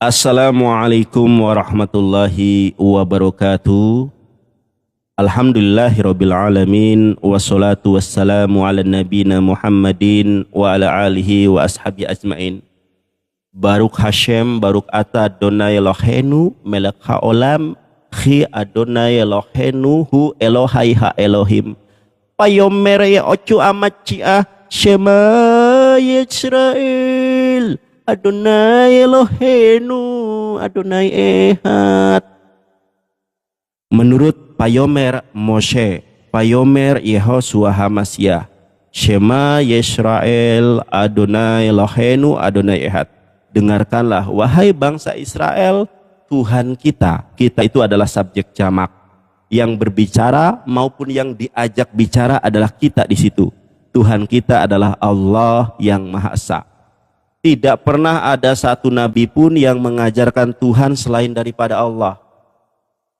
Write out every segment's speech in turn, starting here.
Assalamualaikum warahmatullahi wabarakatuh. Alhamdulillahirabbil alamin wassalatu wassalamu ala nabiyina Muhammadin wa ala alihi wa ashabi ajmain. Baruk Hashem baruk ata Adonai Elohenu melek haolam khi Adonai Elohenu hu Elohai ha Elohim. Payomer ya ocu amat ciah Shema Yisrael Adonai Elohenu Adonai Ehad. Menurut Payomer Moshe, Payomer Yehosua Hamasyah, Shema Yisrael Adonai Elohenu Adonai Ehad. Dengarkanlah wahai bangsa Israel, Tuhan kita. Kita itu adalah subjek jamak. Yang berbicara maupun yang diajak bicara adalah kita di situ. Tuhan kita adalah Allah yang Maha Esa. Tidak pernah ada satu nabi pun yang mengajarkan Tuhan selain daripada Allah.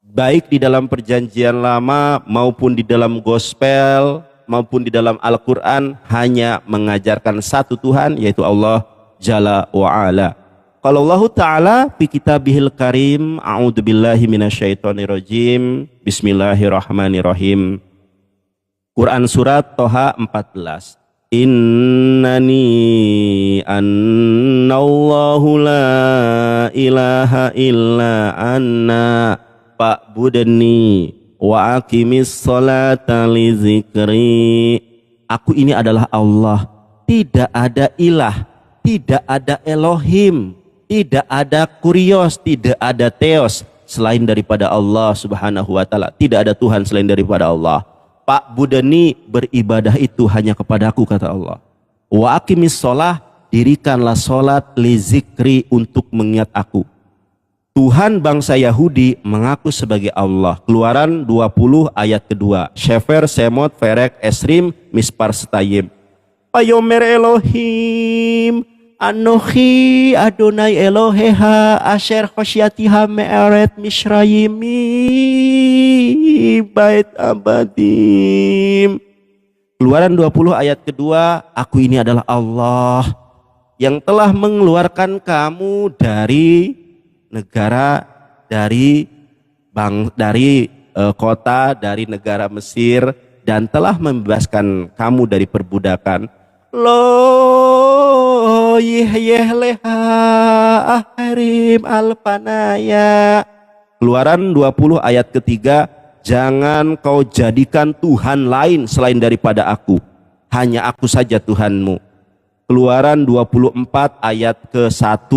Baik di dalam perjanjian lama maupun di dalam gospel maupun di dalam Al-Quran hanya mengajarkan satu Tuhan, yaitu Allah Jalla wa'ala. Kalau Allah Ta'ala fi kitabihil karim, a'udzubillahi minasyaitonirrajim, bismillahirrahmanirrahim. Quran surat Toha 14. Innani annallahu la ilaha illa anna fa'budni wa aqimis sholata li zikri. Aku ini adalah Allah, tidak ada ilah, tidak ada Elohim, tidak ada kurios, tidak ada theos selain daripada Allah Subhanahu wa taala. Tidak ada Tuhan selain daripada Allah. Pak Budani, beribadah itu hanya kepadaku, kata Allah. Wa aqimis sholah, dirikanlah sholat li zikri, untuk mengingat aku. Tuhan bangsa Yahudi mengaku sebagai Allah. Keluaran 20 ayat kedua. Shefer Semot Ferek Esrim Mispar Setayim. Payomer Elohim Anochi Adonai Eloheha Asher Khosyatiha Me'eret Mishrayimi Bait Abadim. Keluaran 20 ayat kedua. Aku ini adalah Allah yang telah mengeluarkan kamu dari negara, dari kota, dari negara Mesir, dan telah membebaskan kamu dari perbudakan. Lo leha ahrim alpanaya. Keluaran 20 ayat ketiga. Jangan kau jadikan Tuhan lain selain daripada aku, hanya aku saja Tuhanmu. Keluaran 24 ayat ke-1,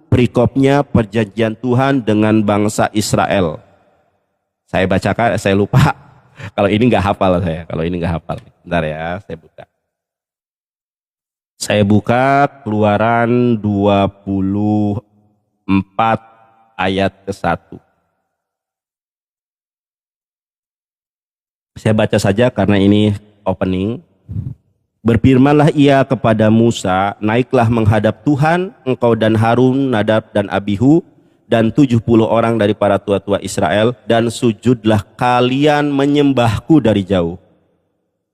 perikopnya perjanjian Tuhan dengan bangsa Israel. Saya bacakan, saya lupa. Kalau ini nggak hafal saya, Bentar ya, saya buka. Saya buka Keluaran 24 ayat ke-1. Saya baca saja karena ini opening. Berfirmanlah ia kepada Musa, naiklah menghadap Tuhan, engkau dan Harun, Nadab dan Abihu, dan 70 orang dari para tua-tua Israel, dan sujudlah kalian menyembahku dari jauh.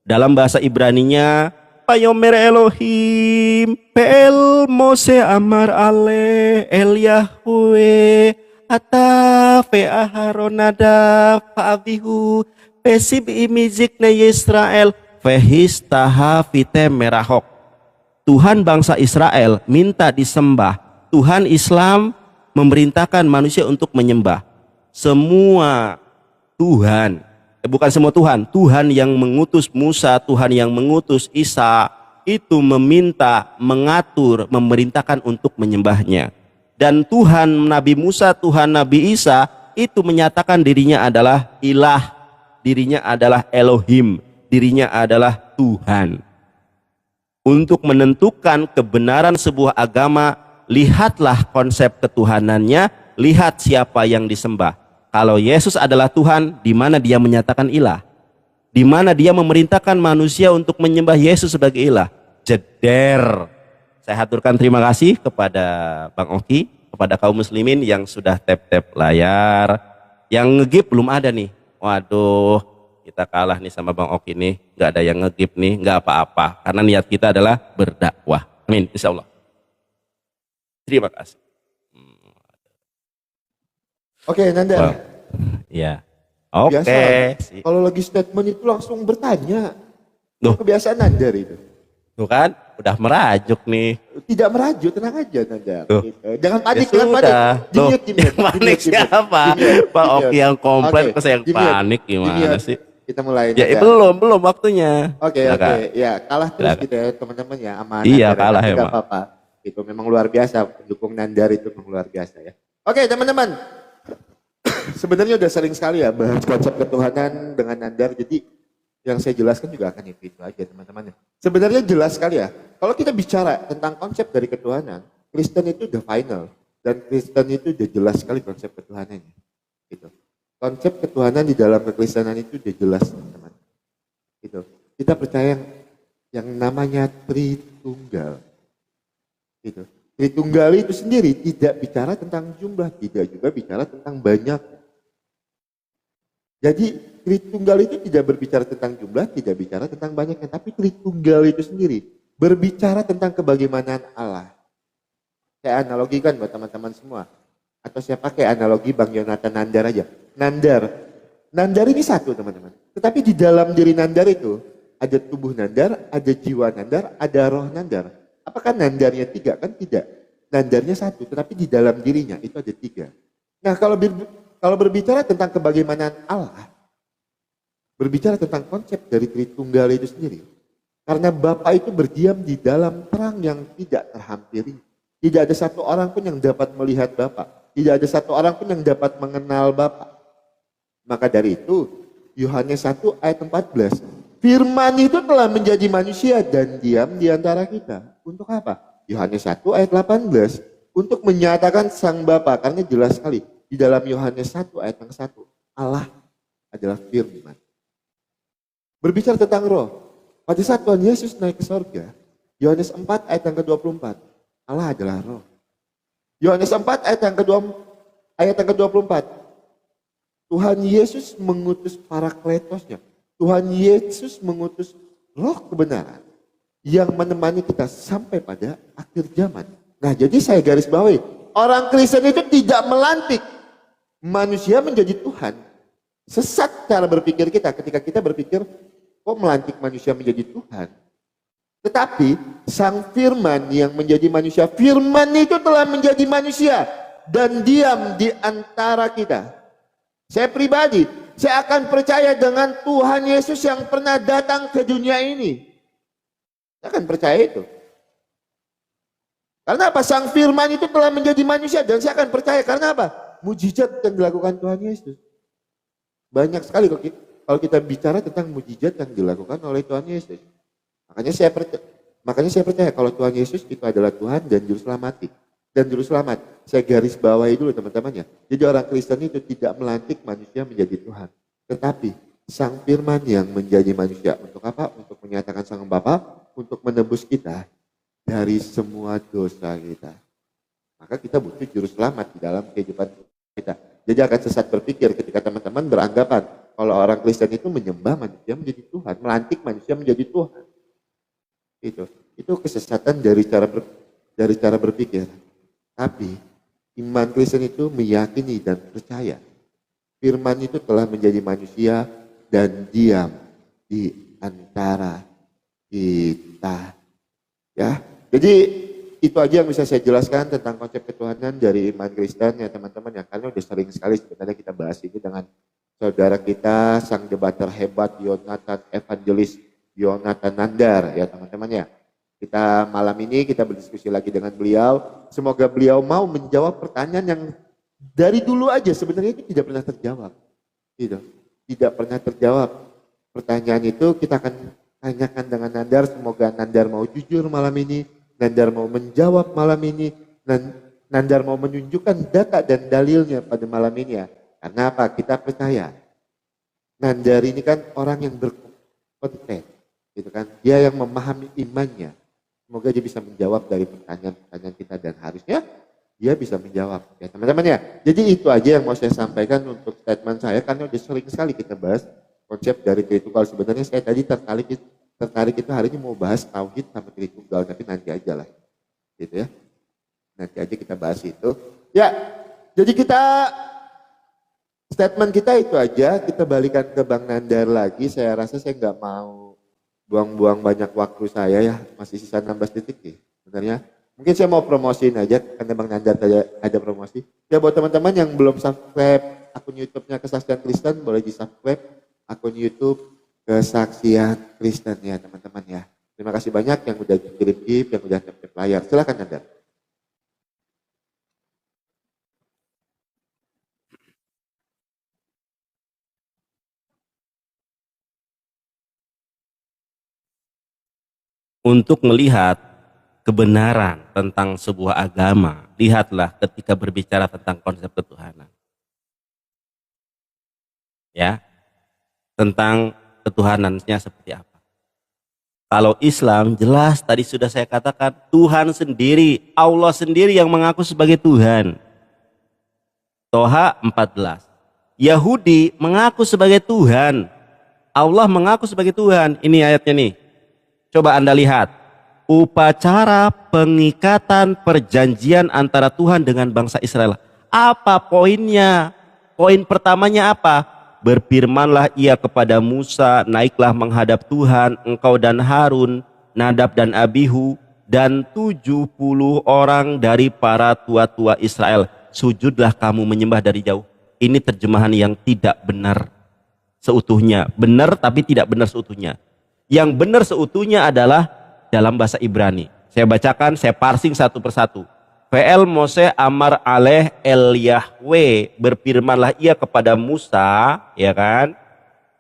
Dalam bahasa Ibraninya, Payomer Elohim, Pel Mose Amar Ale, El Yahweh, Ata Fe Aharon Nadab, Abihu, Pesib imizik na Yisrael, Fehistaha Fitem Merahok. Tuhan bangsa Israel minta disembah. Tuhan Islam memerintahkan manusia untuk menyembah. Semua Tuhan, bukan semua Tuhan, Tuhan yang mengutus Musa, Tuhan yang mengutus Isa, itu meminta, mengatur, memerintahkan untuk menyembahnya. Dan Tuhan Nabi Musa, Tuhan Nabi Isa itu menyatakan dirinya adalah ilah, dirinya adalah Elohim, dirinya adalah Tuhan. Untuk menentukan kebenaran sebuah agama, lihatlah konsep ketuhanannya, lihat siapa yang disembah. Kalau Yesus adalah Tuhan, di mana dia menyatakan ilah? Di mana dia memerintahkan manusia untuk menyembah Yesus sebagai ilah? Jeder. Saya haturkan terima kasih kepada Bang Oki, kepada kaum muslimin yang sudah tap-tap layar. Yang ngegip belum ada nih. Waduh, kita kalah nih sama Bang Oki nih, nggak ada yang ngegip nih, nggak apa-apa, karena niat kita adalah berdakwah. Amin, insya Allah. Terima kasih. Oke, Nanda. Well, ya. Oke. Biasa. Kalau lagi statement itu langsung bertanya. Duh. Kebiasaan Nanda itu. Tuh kan, udah merajuk nih. Tidak merajuk, tenang aja Nanda. Tuh. Gitu. Jangan panik, Ya jangan panik. sudah. Loh, yang panik siapa? Pak Oki yang komplain, kok saya yang panik gimana sih? Kita mulai. Ya, Nanda. belum waktunya. Oke. Ya, kalah terus Silakan. gitu ya teman-teman ya sama Iya, Nandar. kalah Tapi nggak emang. apa-apa. Itu memang luar biasa. Pendukung Nandar itu memang luar biasa ya. Oke teman-teman. Sebenarnya udah sering sekali ya bahas konsep ketuhanan dengan Nandar. Jadi yang saya jelaskan juga akan itu aja teman-teman. Sebenarnya jelas sekali ya. Kalau kita bicara tentang konsep dari ketuhanan, Kristen itu udah final. Dan Kristen itu udah jelas sekali konsep ketuhanannya. Gitu. Konsep ketuhanan di dalam kekristenan itu udah jelas teman-teman. Gitu. Kita percaya yang namanya Tritunggal. Gitu. Tritunggal itu sendiri tidak bicara tentang jumlah, tidak juga bicara tentang banyak. Jadi Tritunggal itu tidak berbicara tentang jumlah, tidak bicara tentang banyaknya, tapi Tritunggal itu sendiri berbicara tentang kebagaimanaan Allah. Saya analogikan buat teman-teman semua. Atau saya pakai analogi Bang Yonatan Nandar aja. Nandar ini satu teman-teman. Tetapi di dalam diri Nandar itu ada tubuh Nandar, ada jiwa Nandar, ada roh Nandar. Apakah Nandarnya tiga? Kan tidak. Nandarnya satu, tetapi di dalam dirinya itu ada tiga. Nah kalau berbicara tentang kebagaimanaan Allah, berbicara tentang konsep dari Tritunggal itu sendiri. Karena Bapa itu berdiam di dalam terang yang tidak terhampiri. Tidak ada satu orang pun yang dapat melihat Bapa. Tidak ada satu orang pun yang dapat mengenal Bapa. Maka dari itu, Yohanes 1 ayat 14. Firman itu telah menjadi manusia dan diam di antara kita. Untuk apa? Yohanes 1 ayat 18. Untuk menyatakan sang Bapa. Karena jelas sekali. Di dalam Yohanes 1 ayat yang 1. Allah adalah firman. Berbicara tentang roh. Pada saat Tuhan Yesus naik ke sorga. Yohanes 4 ayat yang ke-24. Allah adalah roh. Yohanes 4 ayat yang ke-24. Tuhan Yesus mengutus Parakletosnya. Tuhan Yesus mengutus roh kebenaran yang menemani kita sampai pada akhir zaman. Nah, jadi saya garis bawahi, orang Kristen itu tidak melantik manusia menjadi Tuhan. Sesat cara berpikir kita ketika kita berpikir, kok melantik manusia menjadi Tuhan? Tetapi sang firman yang menjadi manusia, firman itu telah menjadi manusia dan diam di antara kita. Saya pribadi, saya akan percaya dengan Tuhan Yesus yang pernah datang ke dunia ini. Saya akan percaya itu. Karena apa? Sang firman itu telah menjadi manusia dan saya akan percaya. Karena apa? Mujizat yang dilakukan Tuhan Yesus. Banyak sekali kalau kita bicara tentang mujizat yang dilakukan oleh Tuhan Yesus. Makanya saya percaya kalau Tuhan Yesus itu adalah Tuhan dan Juru Selamat. Dan Juru Selamat, saya garis bawahi dulu teman-teman ya. Jadi orang Kristen itu tidak melantik manusia menjadi Tuhan. Tetapi sang firman yang menjadi manusia. Untuk apa? Untuk menyatakan sang Bapa, untuk menebus kita dari semua dosa kita. Maka kita butuh Juru Selamat di dalam kehidupan kita. Jadi akan sesat berpikir ketika teman-teman beranggapan kalau orang Kristen itu menyembah manusia menjadi Tuhan, melantik manusia menjadi Tuhan. Itu kesesatan dari cara berpikir. Tapi iman Kristen itu meyakini dan percaya firman itu telah menjadi manusia dan diam di antara kita. Ya, jadi itu aja yang bisa saya jelaskan tentang konsep ketuhanan dari iman Kristen ya teman-teman ya. Karena udah sering sekali sebenarnya kita bahas ini dengan saudara kita, sang debater hebat Yonatan Evangelis Yonatan Nandar ya teman-teman ya. Kita malam ini kita berdiskusi lagi dengan beliau. Semoga beliau mau menjawab pertanyaan yang dari dulu aja sebenarnya itu tidak pernah terjawab. Tidak pernah terjawab. Pertanyaan itu kita akan tanyakan dengan Nandar. Semoga Nandar mau jujur malam ini. Nandar mau menjawab malam ini. Nandar mau menunjukkan data dan dalilnya pada malam ini ya. Karena apa? Kita percaya. Nandar ini kan orang yang berkompeten. Gitu kan? Dia yang memahami imannya. Semoga dia bisa menjawab dari pertanyaan-pertanyaan kita dan harusnya dia bisa menjawab ya teman-teman ya. Jadi itu aja yang mau saya sampaikan untuk statement saya karena udah sering sekali kita bahas konsep dari Tritunggal. Sebenarnya saya tadi tertarik itu hari ini mau bahas tauhid sama Tritunggal tapi nanti aja lah. Gitu ya. Nanti aja kita bahas itu. Ya, jadi kita Statement kita itu aja, kita balikan ke Bang Nandar lagi. Saya rasa saya nggak mau buang-buang banyak waktu saya ya, masih sisa 16 detik nih sebenarnya. Mungkin saya mau promosiin aja, karena Bang Nandar ada promosi. Ya buat teman-teman yang belum subscribe akun YouTube-nya Kesaksian Kristen, boleh di-subscribe akun YouTube Kesaksian Kristen ya teman-teman ya. Terima kasih banyak yang udah kirim gift, yang udah tap layar. Silakan Nandar. Untuk melihat kebenaran tentang sebuah agama, lihatlah ketika berbicara tentang konsep ketuhanan. Ya, tentang ketuhanannya seperti apa. Kalau Islam jelas tadi sudah saya katakan, Tuhan sendiri, Allah sendiri yang mengaku sebagai Tuhan. Toha 14. Yahudi mengaku sebagai Tuhan. Allah mengaku sebagai Tuhan. Ini ayatnya nih. Coba Anda lihat. Upacara pengikatan perjanjian antara Tuhan dengan bangsa Israel. Apa poinnya? Poin pertamanya apa? Berfirmanlah ia kepada Musa, naiklah menghadap Tuhan, engkau dan Harun, Nadab dan Abihu, dan 70 orang dari para tua-tua Israel. Sujudlah kamu menyembah dari jauh. Ini terjemahan yang tidak benar seutuhnya. Benar tapi tidak benar seutuhnya. Yang benar seutuhnya adalah dalam bahasa Ibrani. Saya bacakan, saya parsing satu persatu. Ve'el Mose amar aleh el Yahweh, berfirmanlah ia kepada Musa, ya kan?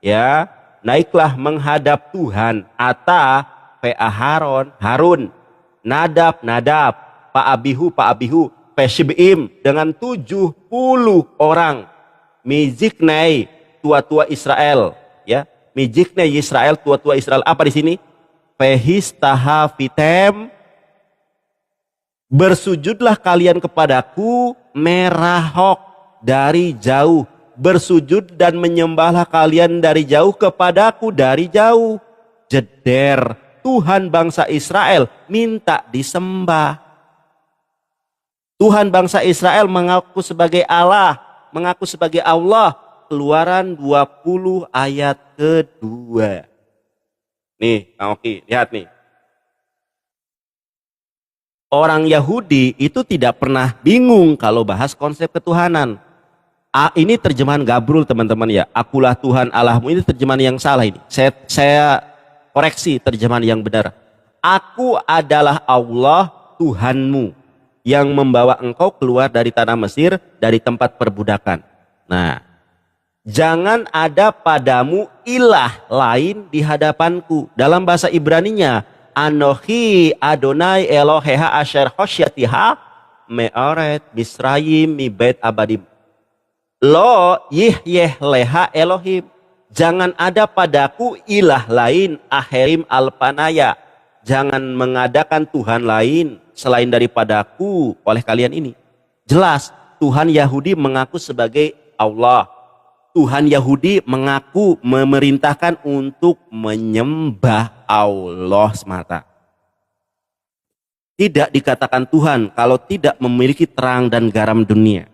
Ya, naiklah menghadap Tuhan. Ata ve'a Harun, Nadab, Pak Abihu, Peshibim dengan 70 orang. Miziknei, tua-tua Israel, ya. Miziknei Israel, tua-tua Israel. Apa di sini? Pehistaha fitem, bersujudlah kalian kepadaku merahok dari jauh. Bersujud dan menyembahlah kalian dari jauh kepadaku dari jauh. Jeder, Tuhan bangsa Israel minta disembah. Tuhan bangsa Israel mengaku sebagai Allah, mengaku sebagai Allah. Keluaran 20 ayat kedua. Nih, oke, lihat nih. Orang Yahudi itu tidak pernah bingung kalau bahas konsep ketuhanan. Ini terjemahan Gabrul teman-teman ya. Akulah Tuhan Allahmu, ini terjemahan yang salah ini. Saya koreksi terjemahan yang benar. Aku adalah Allah Tuhanmu yang membawa engkau keluar dari tanah Mesir, dari tempat perbudakan. Nah, jangan ada padamu ilah lain di hadapanku. Dalam bahasa Ibraninya, Anohi Adonai Eloheha Asher Hosyatiha Me'oret Misrayim Mibet Abadim. Lo yihyeh leha Elohim. Jangan ada padaku ilah lain aherim alpanaya. Jangan mengadakan Tuhan lain selain daripadaku oleh kalian ini. Jelas Tuhan Yahudi mengaku sebagai Allah. Tuhan Yahudi mengaku memerintahkan untuk menyembah Allah semata. Tidak dikatakan Tuhan kalau tidak memiliki terang dan garam dunia.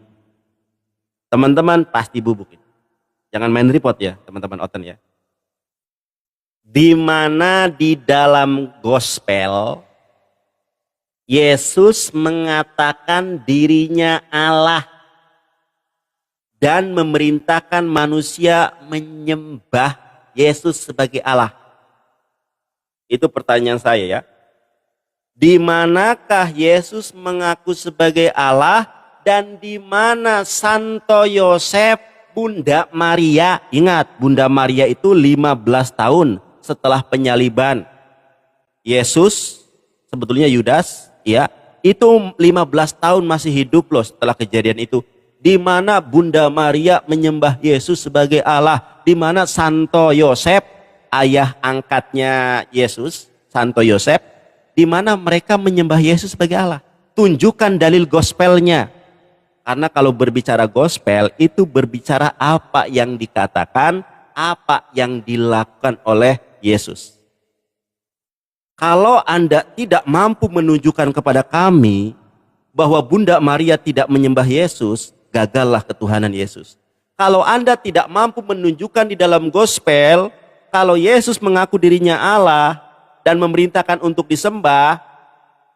Teman-teman pasti bubukin. Jangan main report ya teman-teman Oten ya. Di mana di dalam gospel Yesus mengatakan dirinya Allah dan memerintahkan manusia menyembah Yesus sebagai Allah. Itu pertanyaan saya ya. Di manakah Yesus mengaku sebagai Allah dan di mana Santo Yosef, Bunda Maria? Ingat, Bunda Maria itu 15 tahun setelah penyaliban. Yesus sebetulnya Yudas ya, itu 15 tahun masih hidup loh setelah kejadian itu. Di mana Bunda Maria menyembah Yesus sebagai Allah, di mana Santo Yosef, ayah angkatnya Yesus, Santo Yosef, di mana mereka menyembah Yesus sebagai Allah. Tunjukkan dalil gospelnya. Karena kalau berbicara gospel itu berbicara apa yang dikatakan, apa yang dilakukan oleh Yesus. Kalau Anda tidak mampu menunjukkan kepada kami bahwa Bunda Maria tidak menyembah Yesus, gagallah ketuhanan Yesus. Kalau Anda tidak mampu menunjukkan di dalam gospel, kalau Yesus mengaku dirinya Allah dan memerintahkan untuk disembah,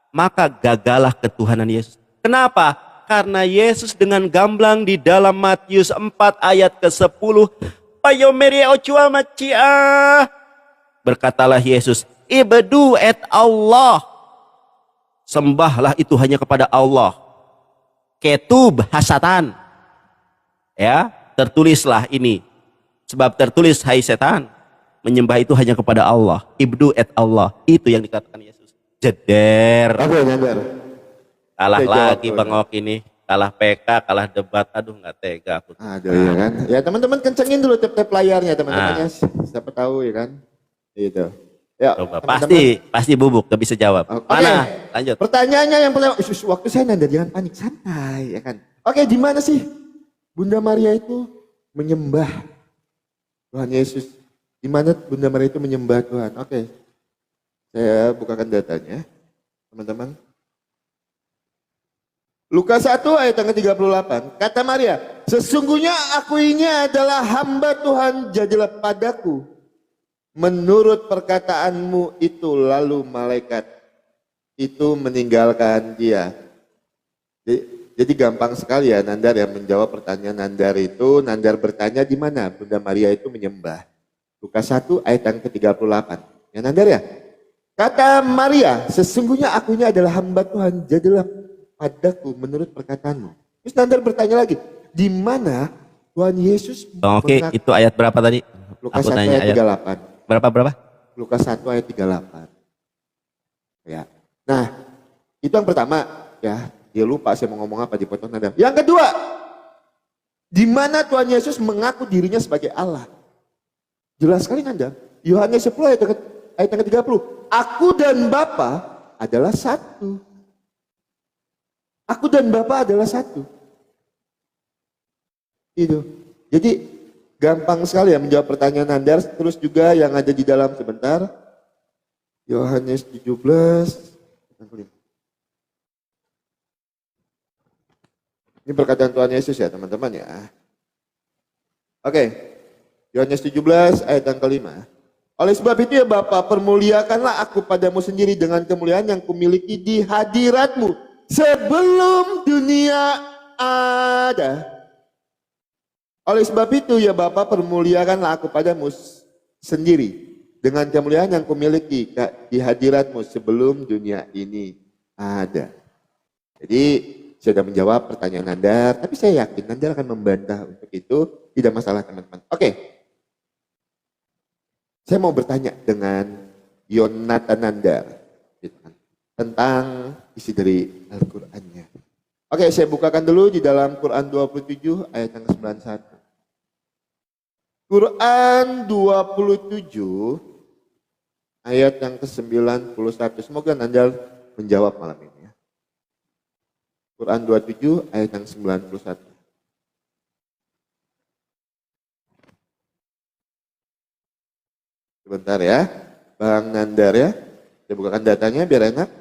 maka gagalah ketuhanan Yesus. Kenapa? Karena Yesus dengan gamblang di dalam Matius 4 ayat ke-10, Payomeri ochua macia. Berkatalah Yesus, Ibedu et Allah. Sembahlah itu hanya kepada Allah. Ketub hasatan. Ya, tertulislah ini. Sebab tertulis, hai setan, menyembah itu hanya kepada Allah. Ibdu et Allah. Itu yang dikatakan Yesus. Jeder. Oke, nyadar. Kalah Oke, jawab lagi dulu. Bang Ok ini. Kalah PK, kalah debat. Aduh, nggak tega aku. Aduh, ya kan. Ya teman-teman kencengin dulu tap-tap layarnya teman-teman ya. Siapa tahu ya kan. Gitu. Ya, Coba. teman-teman. Pasti bubuk, gak bisa jawab. Oke. Mana? Lanjut. Pertanyaannya yang pertama, waktu saya nanda jangan panik, santai ya kan. Oke, di mana sih Bunda Maria itu menyembah Tuhan Yesus? Di mana Bunda Maria itu menyembah Tuhan? Oke. Saya bukakan datanya, teman-teman. Lukas 1 ayat yang ke-38. Kata Maria, sesungguhnya aku ini adalah hamba Tuhan, jadilah padaku menurut perkataanmu itu. Lalu malaikat itu meninggalkan dia. Jadi gampang sekali ya Nandar yang menjawab pertanyaan Nandar itu. Nandar bertanya di mana Bunda Maria itu menyembah. Lukas 1 ayat yang ke-38. Ya Nandar ya. Kata Maria, sesungguhnya aku ini adalah hamba Tuhan, jadilah padaku menurut perkataanmu. Terus Nandar bertanya lagi, di mana Tuhan Yesus Oke, itu ayat berapa tadi? Lukas Aku 1 nanya ayat 38. Berapa? Lukas 1 ayat 38. Ya. Nah, itu yang pertama ya. Dia lupa saya mau ngomong apa, dipotong Nandar. Yang kedua, di mana Tuhan Yesus mengaku dirinya sebagai Allah? Jelas sekali Nandar. Yohanes 10 ayat yang ke-30. Aku dan Bapa adalah satu. Aku dan Bapa adalah satu. Itu. Jadi gampang sekali ya menjawab pertanyaan Nandar. Terus juga yang ada di dalam sebentar. Yohanes 17. Ini perkataan Tuhan Yesus ya teman-teman ya. Oke. Yohanes 17 ayat yang kelima. Oleh sebab itu ya Bapa, permuliakanlah aku padamu sendiri dengan kemuliaan yang kumiliki di hadiratmu sebelum dunia ada. Oleh sebab itu ya Bapa, permuliakanlah aku padamu sendiri dengan kemuliaan yang kumiliki di hadiratmu sebelum dunia ini ada. Jadi saya sudah menjawab pertanyaan Nandar, tapi saya yakin Nandar akan membantah untuk itu, tidak masalah teman-teman. Oke. Saya mau bertanya dengan Yonatan Nandar tentang isi dari Al-Qur'annya. Oke, saya bukakan dulu di dalam Quran 27 ayat yang ke-91. Quran 27 ayat yang ke-91. Semoga Nandar menjawab malam ini ya. Quran 27 ayat yang 91. Sebentar ya, Bang Nandar ya. Saya bukakan datanya biar enak.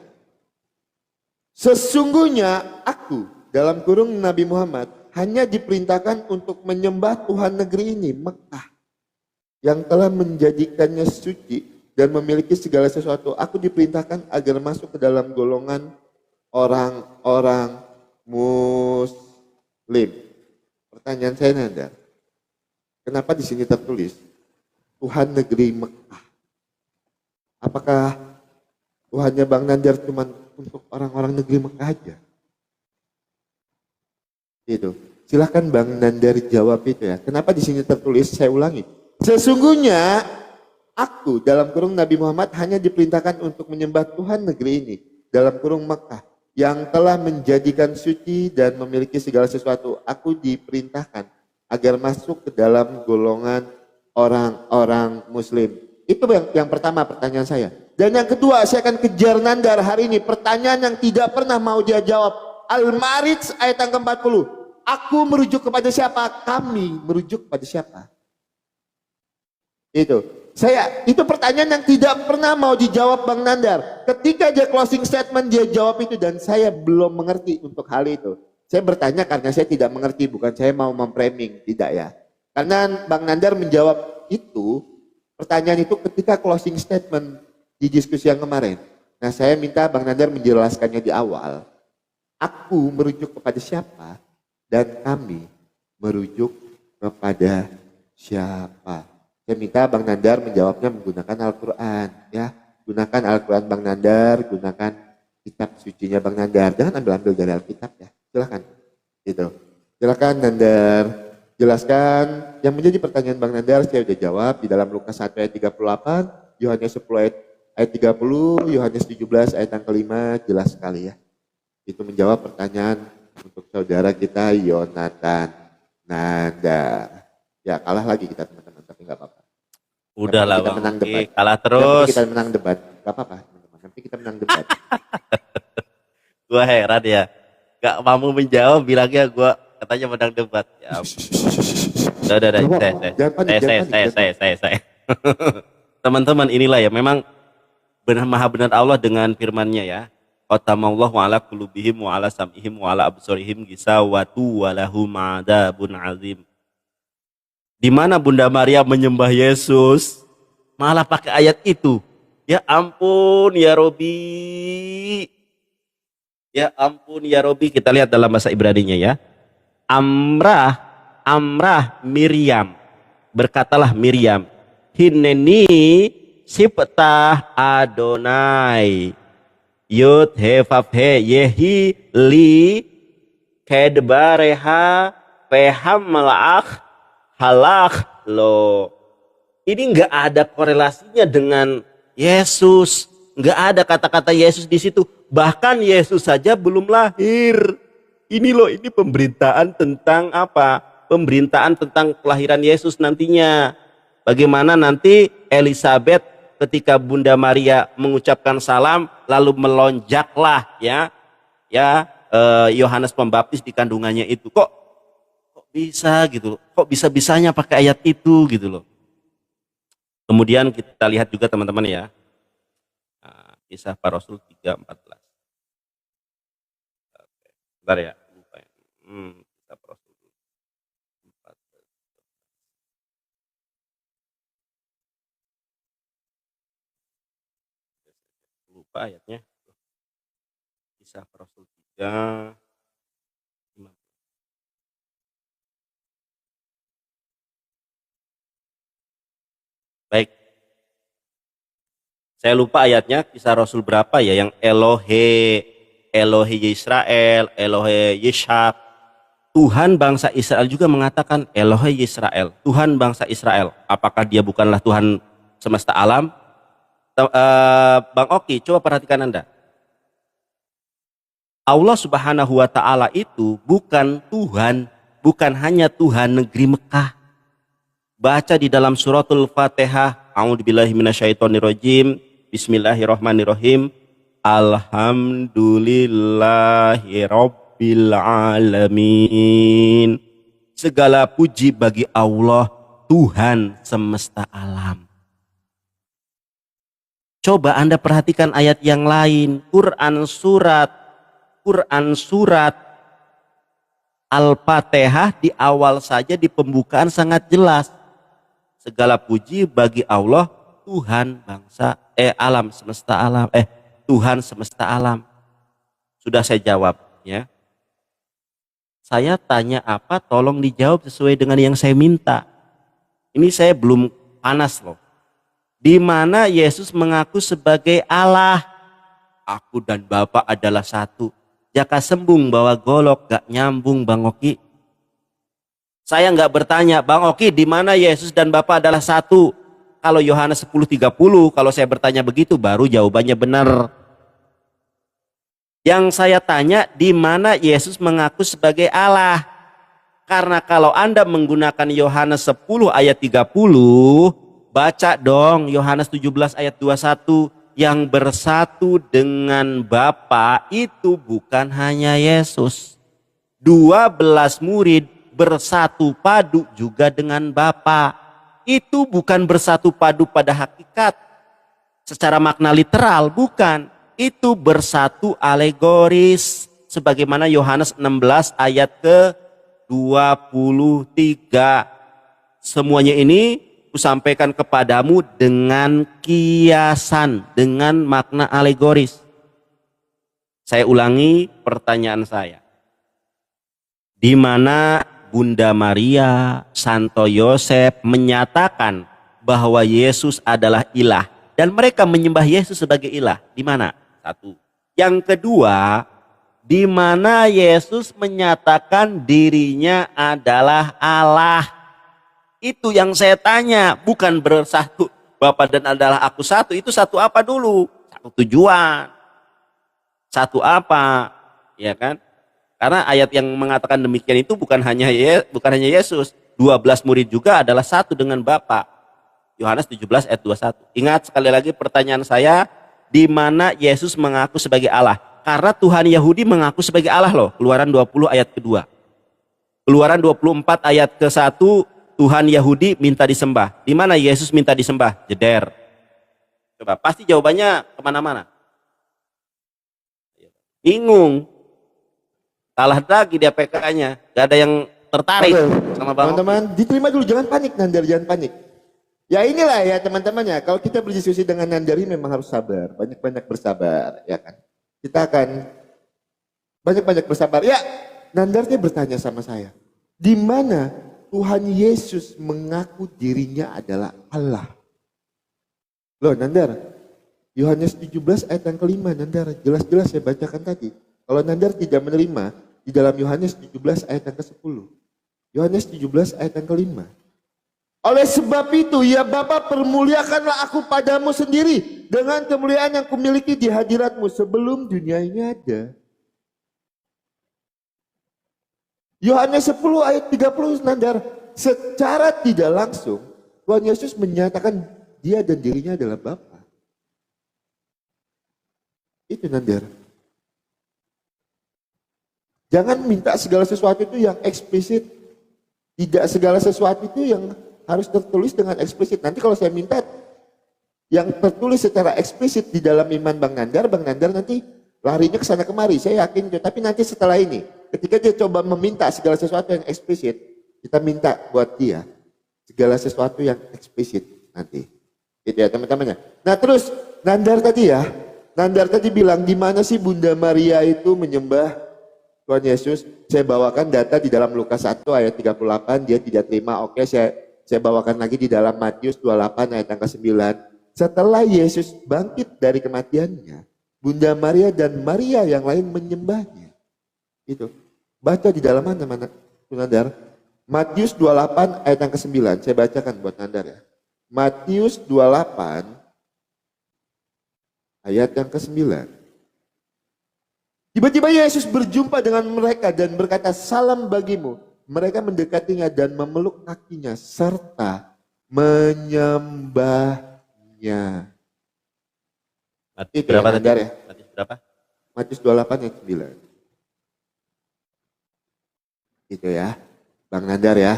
Sesungguhnya aku, dalam kurung Nabi Muhammad, hanya diperintahkan untuk menyembah Tuhan negeri ini, Mekah, yang telah menjadikannya suci dan memiliki segala sesuatu. Aku diperintahkan agar masuk ke dalam golongan orang-orang Muslim. Pertanyaan saya Nandar, kenapa di sini tertulis Tuhan negeri Mekah? Apakah Tuhannya Bang Nandar cuma untuk orang-orang negeri Mekah aja? Itu. Silahkan Bang Nandar jawab itu ya. Kenapa di sini tertulis? Saya ulangi. Sesungguhnya aku dalam kurung Nabi Muhammad hanya diperintahkan untuk menyembah Tuhan negeri ini dalam kurung Mekah yang telah menjadikan suci dan memiliki segala sesuatu. Aku diperintahkan agar masuk ke dalam golongan orang-orang Muslim. Itu yang pertama pertanyaan saya. Dan yang kedua saya akan kejar Nandar hari ini. Pertanyaan yang tidak pernah mau dia jawab. Al-Ma'arij ayat yang ke-40. Aku merujuk kepada siapa? Kami merujuk kepada siapa? Itu pertanyaan yang tidak pernah mau dijawab Bang Nandar. Ketika dia closing statement dia jawab itu dan saya belum mengerti untuk hal itu. Saya bertanya karena saya tidak mengerti, bukan saya mau memframing, tidak ya. Karena Bang Nandar menjawab itu, pertanyaan itu ketika closing statement di diskusi yang kemarin. Nah, saya minta Bang Nandar menjelaskannya di awal. Aku merujuk kepada siapa dan kami merujuk kepada siapa. Saya minta Bang Nandar menjawabnya menggunakan Al-Quran, ya. Gunakan Al-Quran Bang Nandar, gunakan kitab sucinya Bang Nandar. Jangan ambil-ambil dari Alkitab ya. Silakan. Gitu. Silakan Nandar. Jelaskan yang menjadi pertanyaan Bang Nandar, saya sudah jawab di dalam Lukas 1 ayat 38, Yohanes 10 ayat 30, Yohanes 17 ayat yang kelima, jelas sekali ya. Itu menjawab pertanyaan untuk saudara kita Yonatan Nandar. Ya kalah lagi kita teman-teman, tapi nggak apa-apa. Udahlah kita Bang, menang debat. kalah terus. Kita menang debat, nggak apa-apa teman-teman. Nanti kita menang debat. Gua heran ya, gak mau menjawab, bilangnya gua katanya menang debat. Ya, udah, saya. Teman-teman, inilah ya, memang benar maha benar Allah dengan firman-Nya ya. Qatamallahu ala qulubihim wa ala sam'ihim wa ala absarihim gisawatu wa lahum adzabun azim. Di mana Bunda Maria menyembah Yesus, malah pakai ayat itu. Ya ampun ya Robi. Ya ampun ya Robi, kita lihat dalam bahasa Ibrani-nya ya. Amrah Miriam. Berkatalah Miriam, Hineni siptah Adonai. Yud he vav he yehi li kedbareha peham malach halach lo. Ini nggak ada korelasinya dengan Yesus. Nggak ada kata-kata Yesus di situ. Bahkan Yesus saja belum lahir. Ini loh, ini pemberitaan tentang apa? Pemberitaan tentang kelahiran Yesus nantinya. Bagaimana nanti Elizabeth ketika Bunda Maria mengucapkan salam, lalu melonjaklah ya Yohanes Pembaptis di kandungannya itu. Kok bisa gitu? Kok bisa-bisanya pakai ayat itu gitu loh? Kemudian kita lihat juga teman-teman ya, Kisah Para Rasul 3:14. Bentar ya, lupa ya. Kisah Para Rasul 4. Lupa ayatnya. Kisah Para Rasul 3. Baik. Saya lupa ayatnya, Kisah Rasul berapa ya, yang Elohe Yisrael, Elohe Yishak. Tuhan bangsa Israel juga mengatakan Elohe Yisrael, Tuhan bangsa Israel. Apakah dia bukanlah Tuhan semesta alam? Bang Oki, coba perhatikan Anda. Allah Subhanahu wa Ta'ala itu bukan Tuhan, bukan hanya Tuhan negeri Mekah. Baca di dalam suratul Fatihah, A'udzubillahi minasyaitonirrajim, Bismillahirrahmanirrahim, Alhamdulillahi Rabbil Alamin. Segala puji bagi Allah, Tuhan semesta alam. Coba Anda perhatikan ayat yang lain, Quran surat Al-Fatihah di awal saja di pembukaan sangat jelas. Segala puji bagi Allah, Tuhan alam semesta alam, Tuhan semesta alam. Sudah saya jawab ya. Saya tanya apa, tolong dijawab sesuai dengan yang saya minta. Ini saya belum panas loh. Di mana Yesus mengaku sebagai Allah. Aku dan Bapa adalah satu. Jaka sembung bawa golok, gak nyambung Bang Oki. Saya nggak bertanya, Bang Oki, di mana Yesus dan Bapa adalah satu? Kalau Yohanes 10:30, kalau saya bertanya begitu, baru jawabannya benar. Yang saya tanya, di mana Yesus mengaku sebagai Allah? Karena kalau Anda menggunakan Yohanes 10 ayat 30, baca dong Yohanes 17 ayat 21. Yang bersatu dengan Bapa itu bukan hanya Yesus. 12 murid bersatu padu juga dengan Bapa. Itu bukan bersatu padu pada hakikat secara makna literal, bukan. Itu bersatu alegoris sebagaimana Yohanes 16 ayat ke-23. Semuanya ini kusampaikan kepadamu dengan kiasan, dengan makna alegoris. Saya ulangi pertanyaan saya. Di mana Bunda Maria, Santo Yosef menyatakan bahwa Yesus adalah ilah dan mereka menyembah Yesus sebagai ilah? Di mana? Satu. Yang kedua, di mana Yesus menyatakan dirinya adalah Allah? Itu yang saya tanya, bukan bersatu Bapa dan adalah aku satu. Itu satu apa dulu? Satu tujuan. Satu apa? Ya kan? Karena ayat yang mengatakan demikian itu bukan hanya Yesus, 12 murid juga adalah satu dengan Bapa. Yohanes 17 ayat 21. Ingat sekali lagi pertanyaan saya, di mana Yesus mengaku sebagai Allah? Karena Tuhan Yahudi mengaku sebagai Allah loh. Keluaran 20 ayat kedua. Keluaran 24 ayat ke-1, Tuhan Yahudi minta disembah. Di mana Yesus minta disembah? Jeder. Coba, pasti jawabannya kemana-mana. Bingung. Kalah lagi dia PK-nya. Gak ada yang tertarik sama Bang. Teman-teman, diterima dulu, jangan panik Nandar, jangan panik. Ya inilah ya teman-teman ya, kalau kita berdiskusi dengan Nandari memang harus sabar, banyak-banyak bersabar, ya kan. Kita akan banyak-banyak bersabar. Ya, Nandarnya bertanya sama saya, di mana Tuhan Yesus mengaku dirinya adalah Allah? Loh Nandar, Yohanes 17 ayat yang kelima Nandar, jelas-jelas saya bacakan tadi. Kalau Nandar tidak menerima, di dalam Yohanes 17 ayat yang ke-10. Yohanes 17 ayat yang kelima. Oleh sebab itu, ya Bapa, permuliakanlah aku padamu sendiri dengan kemuliaan yang kumiliki di hadiratmu sebelum dunia ini ada. Yohanes 10 ayat 30 Nandar, secara tidak langsung Tuhan Yesus menyatakan dia dan dirinya adalah Bapa. Itu Nandar. Jangan minta segala sesuatu itu yang eksplisit. Tidak segala sesuatu itu yang harus tertulis dengan eksplisit. Nanti kalau saya minta yang tertulis secara eksplisit di dalam iman Bang Nandar nanti larinya ke sana kemari. Saya yakin itu. Tapi nanti setelah ini, ketika dia coba meminta segala sesuatu yang eksplisit, kita minta buat dia segala sesuatu yang eksplisit nanti. Gitu ya teman-temannya. Nah terus Nandar tadi bilang, di mana sih Bunda Maria itu menyembah Tuhan Yesus? Saya bawakan data di dalam Lukas 1 ayat 38, dia tidak terima. Oke, saya bawakan lagi di dalam Matius 28 ayat yang ke-9. Setelah Yesus bangkit dari kematiannya, Bunda Maria dan Maria yang lain menyembahnya. Itu. Baca di dalam mana Nandar? Matius 28 ayat yang ke-9. Saya bacakan buat Nandar ya. Matius 28 ayat yang ke-9. Tiba-tiba Yesus berjumpa dengan mereka dan berkata, salam bagimu. Mereka mendekatinya dan memeluk kakinya serta menyembahnya. Matius berapa tadi? Ya? Matius berapa? Matius 28 ayat 9. Gitu ya. Bang Nandar ya.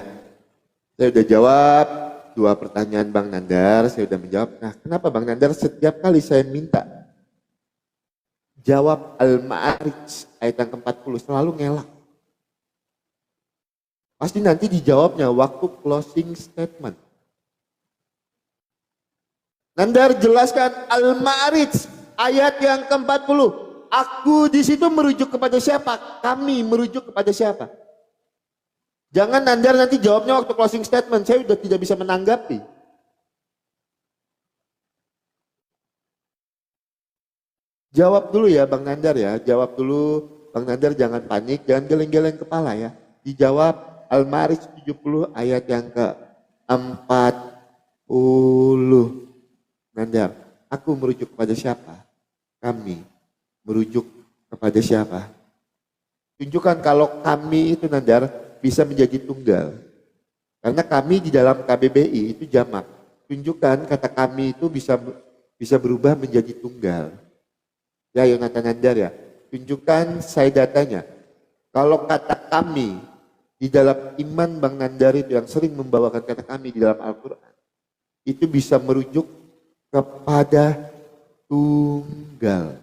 Saya udah jawab 2 pertanyaan Bang Nandar, saya udah menjawab. Nah, kenapa Bang Nandar setiap kali saya minta jawab Al-Ma'arij ayat yang ke-40 selalu ngelak? Pasti nanti dijawabnya waktu closing statement. Nandar jelaskan Al-Ma'arij ayat yang ke-40. Aku di situ merujuk kepada siapa? Kami merujuk kepada siapa? Jangan Nandar nanti jawabnya waktu closing statement. Saya sudah tidak bisa menanggapi. Jawab dulu ya Bang Nandar ya. Jawab dulu Bang Nandar, jangan panik. Jangan geleng-geleng kepala ya. Dijawab Al-Ma'arij 70 ayat yang ke-40. Nandar, aku merujuk kepada siapa? Kami merujuk kepada siapa? Tunjukkan kalau kami itu Nandar bisa menjadi tunggal. Karena kami di dalam KBBI itu jamak. Tunjukkan kata kami itu bisa berubah menjadi tunggal. Ya Yonatan Nandar ya. Tunjukkan saya datanya. Kalau kata kami di dalam iman Bang Nandar itu yang sering membawakan kata kami di dalam Al-Quran. Itu bisa merujuk kepada tunggal.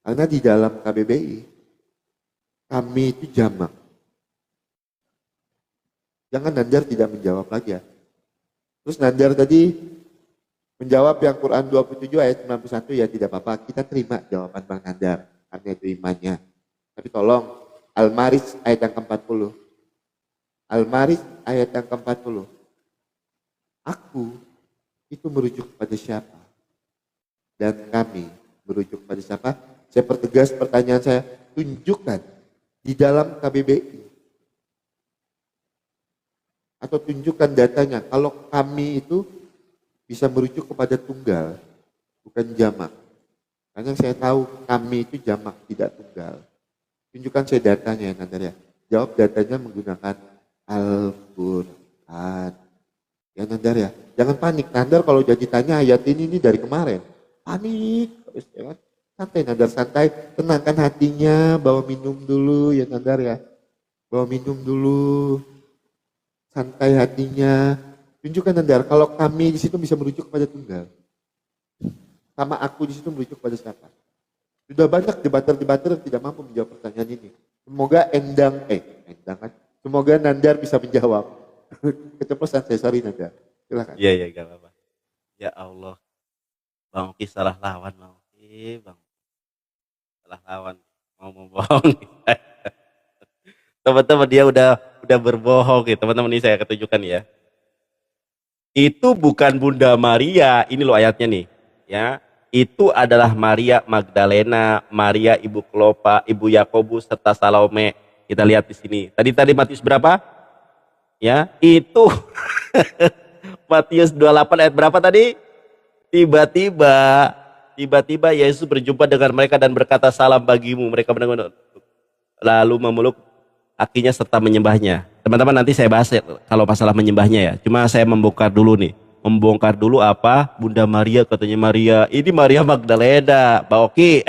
Karena di dalam KBBI kami itu jamak. Jangan Nandar tidak menjawab lagi ya. Terus Nandar tadi menjawab yang Quran 27 ayat 91, ya tidak apa-apa. Kita terima jawaban Bang Nandar. Karena itu imannya. Tapi tolong, Al-Maris ayat yang ke-40. Al-Maris ayat yang ke-40. Aku itu merujuk pada siapa? Dan kami merujuk pada siapa? Saya pertegas pertanyaan saya. Tunjukkan di dalam KBBI. Atau tunjukkan datanya. Kalau kami itu bisa merujuk kepada tunggal, bukan jamak. Karena saya tahu kami itu jamak, tidak tunggal. Tunjukkan saya datanya ya Nandar ya. Jawab datanya menggunakan Al-Quran. Ya Nandar ya. Jangan panik. Nandar kalau jadi tanya ayat ini dari kemarin. Panik. Santai Nandar, santai. Tenangkan hatinya. Bawa minum dulu ya Nandar ya. Bawa minum dulu. Santai hatinya. Tunjukkan Nandar, kalau kami di situ bisa merujuk kepada tunggal. Sama aku di situ merujuk pada siapa? Sudah banyak debater-debater yang tidak mampu menjawab pertanyaan ini. Semoga semoga Nandar bisa menjawab. Keceplosan saya, sorry Nandar. Silakan. Iya, gak apa-apa. Ya Allah. Bang Oki salah lawan, Bang Oki. Salah lawan. Mau membohong. Teman-teman dia udah berbohong. Teman-teman ini saya akan tunjukkan ya. Itu bukan Bunda Maria, ini loh ayatnya nih, ya. Itu adalah Maria Magdalena, Maria ibu Klopa, ibu Yakobus serta Salome. Kita lihat di sini. Tadi Matius berapa? Ya, itu Matius 28 ayat berapa tadi? Tiba-tiba Yesus berjumpa dengan mereka dan berkata, "Salam bagimu." Mereka mendengar lalu memeluk kakinya serta menyembahnya. Teman-teman nanti saya bahas ya, kalau masalah menyembahnya ya. Cuma saya membongkar dulu nih. Membongkar dulu apa? Bunda Maria, katanya Maria. Ini Maria Magdalena, Pak Oki.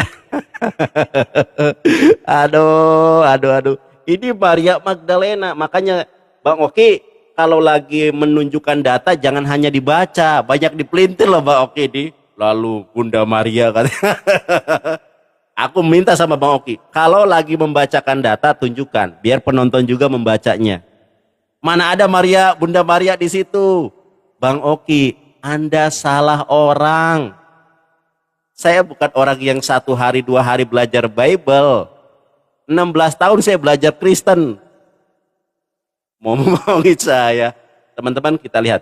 Aduh. Ini Maria Magdalena. Makanya Bang Oki kalau lagi menunjukkan data jangan hanya dibaca. Banyak dipelintir loh Bang Oki di. Lalu Bunda Maria katanya. Aku minta sama Bang Oki, kalau lagi membacakan data tunjukkan, biar penonton juga membacanya. Mana ada Bunda Maria di situ? Bang Oki, Anda salah orang. Saya bukan orang yang 1 hari 2 hari belajar Bible. 16 tahun saya belajar Kristen. Mau ngomongin saya. Teman-teman kita lihat.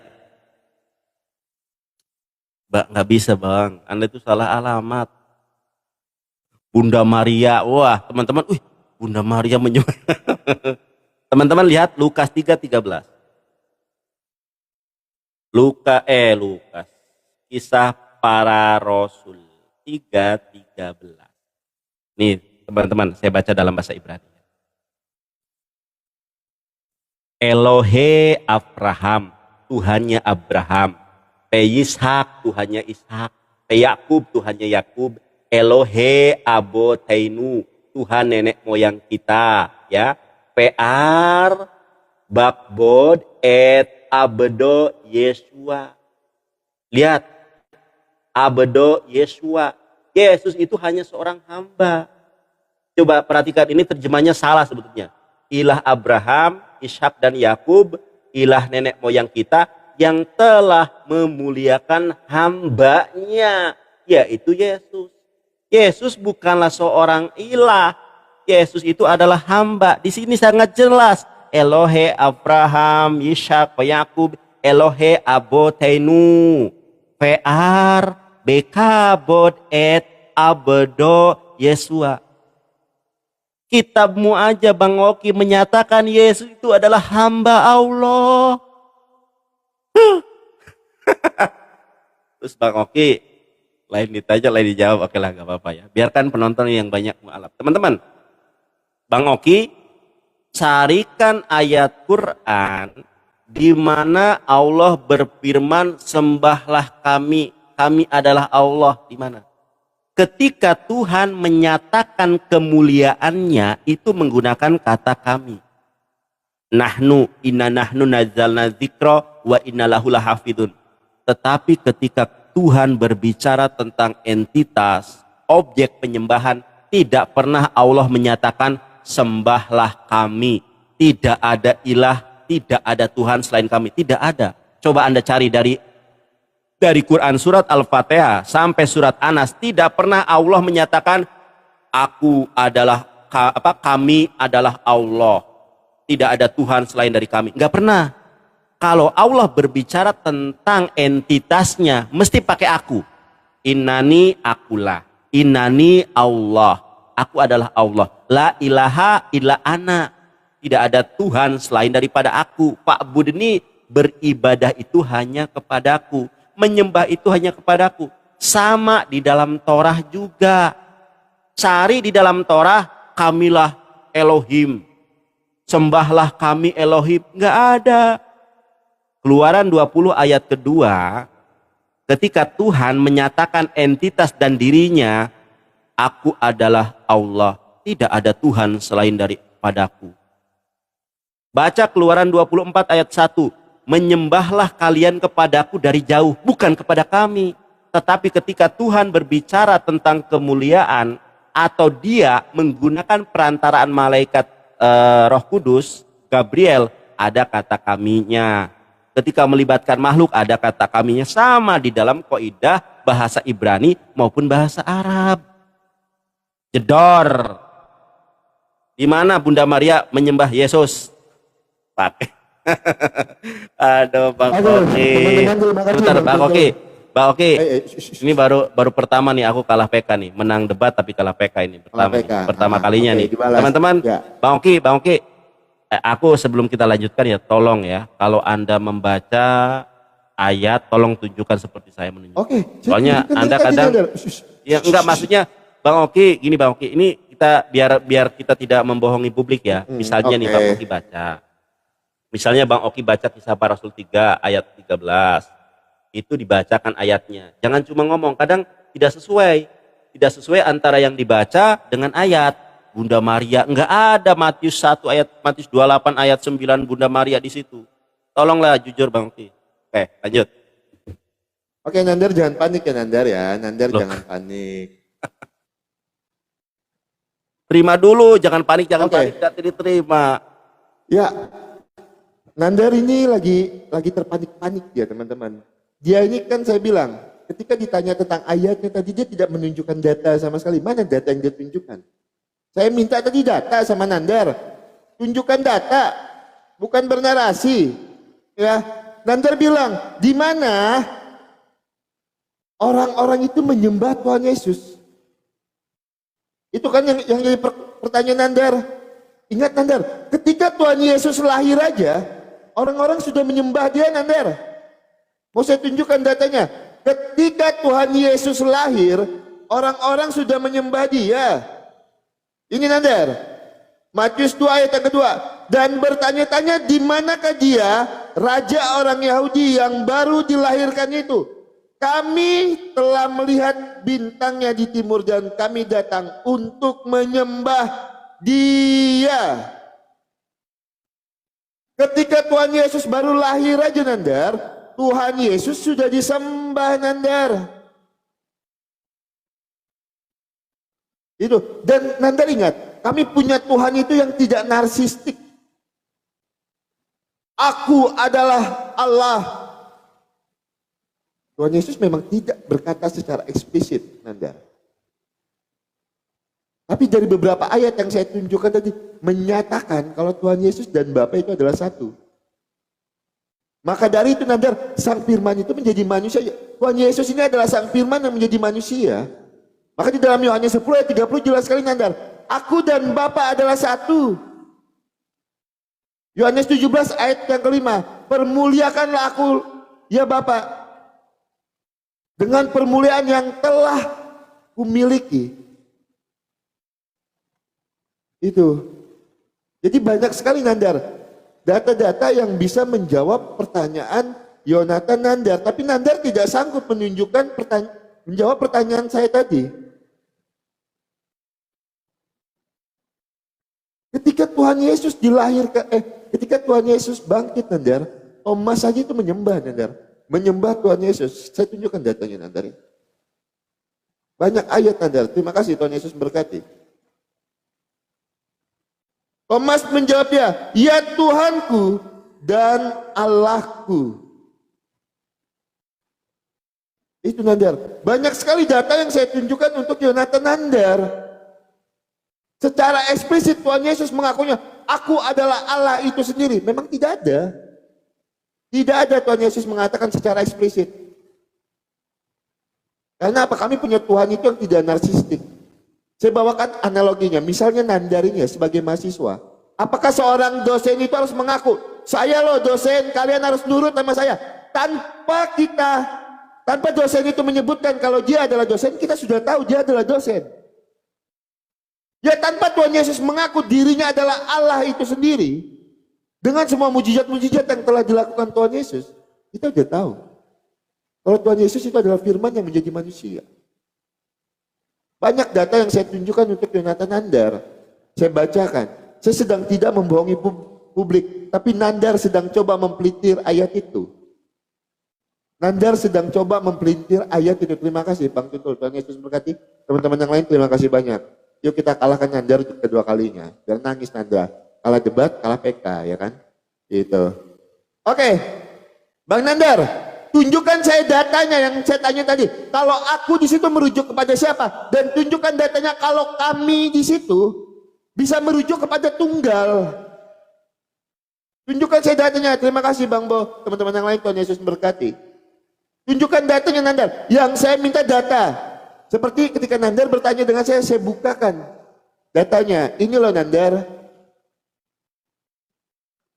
Bang, nggak bisa Bang, Anda itu salah alamat. Bunda Maria, wah teman-teman, Bunda Maria menyembah. Teman-teman lihat Lukas 3:13. Lukas, kisah para rasul 3:13. Nih teman-teman, saya baca dalam bahasa Ibrani. Elohe Abraham, Tuhannya Abraham. Pe Yishak, Tuhannya Ishak. Pe Yakub, Tuhannya Yakub. Elohe Abotainu, Tuhan nenek moyang kita, ya. Pe'ar Bakbod et Abedo Yesua. Lihat, Abedo Yesua. Yesus itu hanya seorang hamba. Coba perhatikan, ini terjemahnya salah sebetulnya. Ilah Abraham, Ishak dan Yakub, ilah nenek moyang kita yang telah memuliakan hambanya, yaitu Yesus. Yesus bukanlah seorang ilah. Yesus itu adalah hamba. Di sini sangat jelas. Elohe Abraham, Ishak, Yakub, Elohe Abotainu, Pe'ar, Bekabod et Abedo Yesua. Kitabmu aja Bang Oki menyatakan Yesus itu adalah hamba Allah. Terus Bang Oki lain ditanya, lain dijawab, oke lah gak apa-apa ya. Biarkan penonton yang banyak mualaf. Teman-teman, Bang Oki carikan ayat Quran di mana Allah berfirman, sembahlah kami adalah Allah. Di mana? Ketika Tuhan menyatakan kemuliaannya itu menggunakan kata kami. Inna nahnu nazzalna dzikra wa inna lahu lahafidun. Tetapi ketika Tuhan berbicara tentang entitas, objek penyembahan, tidak pernah Allah menyatakan sembahlah kami. Tidak ada ilah, tidak ada Tuhan selain kami. Tidak ada. Coba Anda cari dari Quran surat Al-Fatihah sampai surat Anas, tidak pernah Allah menyatakan kami adalah Allah. Tidak ada Tuhan selain dari kami. Enggak pernah. Kalau Allah berbicara tentang entitasnya, mesti pakai aku. Innani akulah. Innani Allah. Aku adalah Allah. La ilaha illa ana. Tidak ada Tuhan selain daripada aku. Pak Budni, beribadah itu hanya kepadaku. Menyembah itu hanya kepadaku. Sama di dalam Torah juga. Cari di dalam Torah, kamilah Elohim. Sembahlah kami Elohim. Enggak ada. Keluaran 20 ayat kedua, ketika Tuhan menyatakan entitas dan dirinya, aku adalah Allah, tidak ada Tuhan selain daripadaku. Baca Keluaran 24 ayat 1, menyembahlah kalian kepadaku dari jauh, bukan kepada kami. Tetapi ketika Tuhan berbicara tentang kemuliaan, atau dia menggunakan perantaraan malaikat Roh Kudus, Gabriel, ada kata kaminya. Ketika melibatkan makhluk, ada kata kaminya, sama di dalam kaidah bahasa Ibrani maupun bahasa Arab. Jedor. Di mana Bunda Maria menyembah Yesus? Pakai. Aduh, Bang Oki. Bentar, Bang Oki. Bang Oki. Ini baru pertama nih aku kalah PK nih, menang debat tapi kalah PK ini pertama kalinya nih. Teman-teman, Bang Oki. Aku sebelum kita lanjutkan ya, tolong ya, kalau Anda membaca ayat, tolong tunjukkan seperti saya menunjukkan. Oke. Soalnya Anda kadang, ya enggak, maksudnya Bang Oki, gini Bang Oki, ini kita biar kita tidak membohongi publik ya. Misalnya nih Bang Oki baca. Misalnya Bang Oki baca Kisah Para Rasul 3 ayat 13. Itu dibacakan ayatnya. Jangan cuma ngomong, kadang tidak sesuai. Tidak sesuai antara yang dibaca dengan ayat. Bunda Maria, enggak ada Matius 1 ayat, Matius 28 ayat 9 Bunda Maria di situ. Tolonglah jujur Bang Oki. Oke, lanjut. Oke, Nandar jangan panik ya Nandar ya. Nandar jangan panik. Terima dulu, jangan panik, panik, tidak diterima. Ya, Nandar ini lagi terpanik-panik dia teman-teman. Dia ini kan saya bilang, ketika ditanya tentang ayatnya tadi dia tidak menunjukkan data sama sekali. Mana data yang dia tunjukkan? Saya minta tadi data sama Nandar. Tunjukkan data, bukan bernarasi. Ya, Nandar bilang, di mana orang-orang itu menyembah Tuhan Yesus? Itu kan yang jadi pertanyaan Nandar. Ingat Nandar, ketika Tuhan Yesus lahir aja, orang-orang sudah menyembah dia Nandar. Mau saya tunjukkan datanya. Ketika Tuhan Yesus lahir, orang-orang sudah menyembah dia. Ini Nandar, Matius 2 ayat yang kedua. Dan bertanya-tanya di manakah dia, raja orang Yahudi yang baru dilahirkan itu. Kami telah melihat bintangnya di timur dan kami datang untuk menyembah dia. Ketika Tuhan Yesus baru lahir aja Nandar, Tuhan Yesus sudah disembah Nandar. Itu. Dan Nandar ingat, kami punya Tuhan itu yang tidak narsistik. Aku adalah Allah. Tuhan Yesus memang tidak berkata secara eksplisit, Nandar. Tapi dari beberapa ayat yang saya tunjukkan tadi, menyatakan kalau Tuhan Yesus dan Bapa itu adalah satu. Maka dari itu Nandar, Sang Firman itu menjadi manusia. Tuhan Yesus ini adalah Sang Firman yang menjadi manusia. Maka di dalam Yohanes 10 ayat 30 jelas sekali Nandar. Aku dan Bapa adalah satu. Yohanes 17 ayat yang kelima. Permuliakanlah aku ya Bapa. Dengan permuliaan yang telah kumiliki. Itu. Jadi banyak sekali Nandar. Data-data yang bisa menjawab pertanyaan Yonatan Nandar. Tapi Nandar tidak sanggup menjawab pertanyaan saya tadi. Ketika Tuhan Yesus dilahirkan, ketika Tuhan Yesus bangkit Nandar, Thomas saja itu menyembah Nandar. Menyembah Tuhan Yesus. Saya tunjukkan datanya Nandar. Banyak ayat Nandar. Terima kasih Tuhan Yesus berkati. Thomas menjawab dia, ya Tuhanku dan Allahku. Itu Nandar. Banyak sekali data yang saya tunjukkan untuk Yonatan Nandar. Secara eksplisit Tuhan Yesus mengakunya, aku adalah Allah itu sendiri. Memang tidak ada. Tidak ada Tuhan Yesus mengatakan secara eksplisit. Karena apa? Kami punya Tuhan itu yang tidak narsistik. Saya bawakan analoginya. Misalnya Nandar ini ya, sebagai mahasiswa. Apakah seorang dosen itu harus mengaku, saya loh dosen, kalian harus nurut sama saya. Tanpa dosen itu menyebutkan kalau dia adalah dosen, kita sudah tahu dia adalah dosen. Ya tanpa Tuhan Yesus mengaku dirinya adalah Allah itu sendiri, dengan semua mujizat-mujizat yang telah dilakukan Tuhan Yesus, kita sudah tahu. Kalau Tuhan Yesus itu adalah firman yang menjadi manusia. Banyak data yang saya tunjukkan untuk Yonatan Nandar. Saya bacakan. Saya sedang tidak membohongi publik, tapi Nandar sedang coba mempelintir ayat itu. Nandar sedang coba mempelintir ayat itu. Terima kasih Bang Tutul. Tuhan Yesus berkati. Teman-teman yang lain terima kasih banyak. Yuk kita kalahkan Nandar untuk kedua kalinya. Biar nangis Nandar. Kalah debat, kalah PK ya kan. Gitu. Oke. Bang Nandar, tunjukkan saya datanya yang saya tanya tadi. Kalau aku di situ merujuk kepada siapa? Dan tunjukkan datanya kalau kami di situ bisa merujuk kepada tunggal. Tunjukkan saya datanya. Terima kasih Bang Bo. Teman-teman yang lain Tuhan Yesus berkati. Tunjukkan datanya Nandar. Yang saya minta data. Seperti ketika Nandar bertanya dengan saya bukakan datanya. Ini loh Nandar.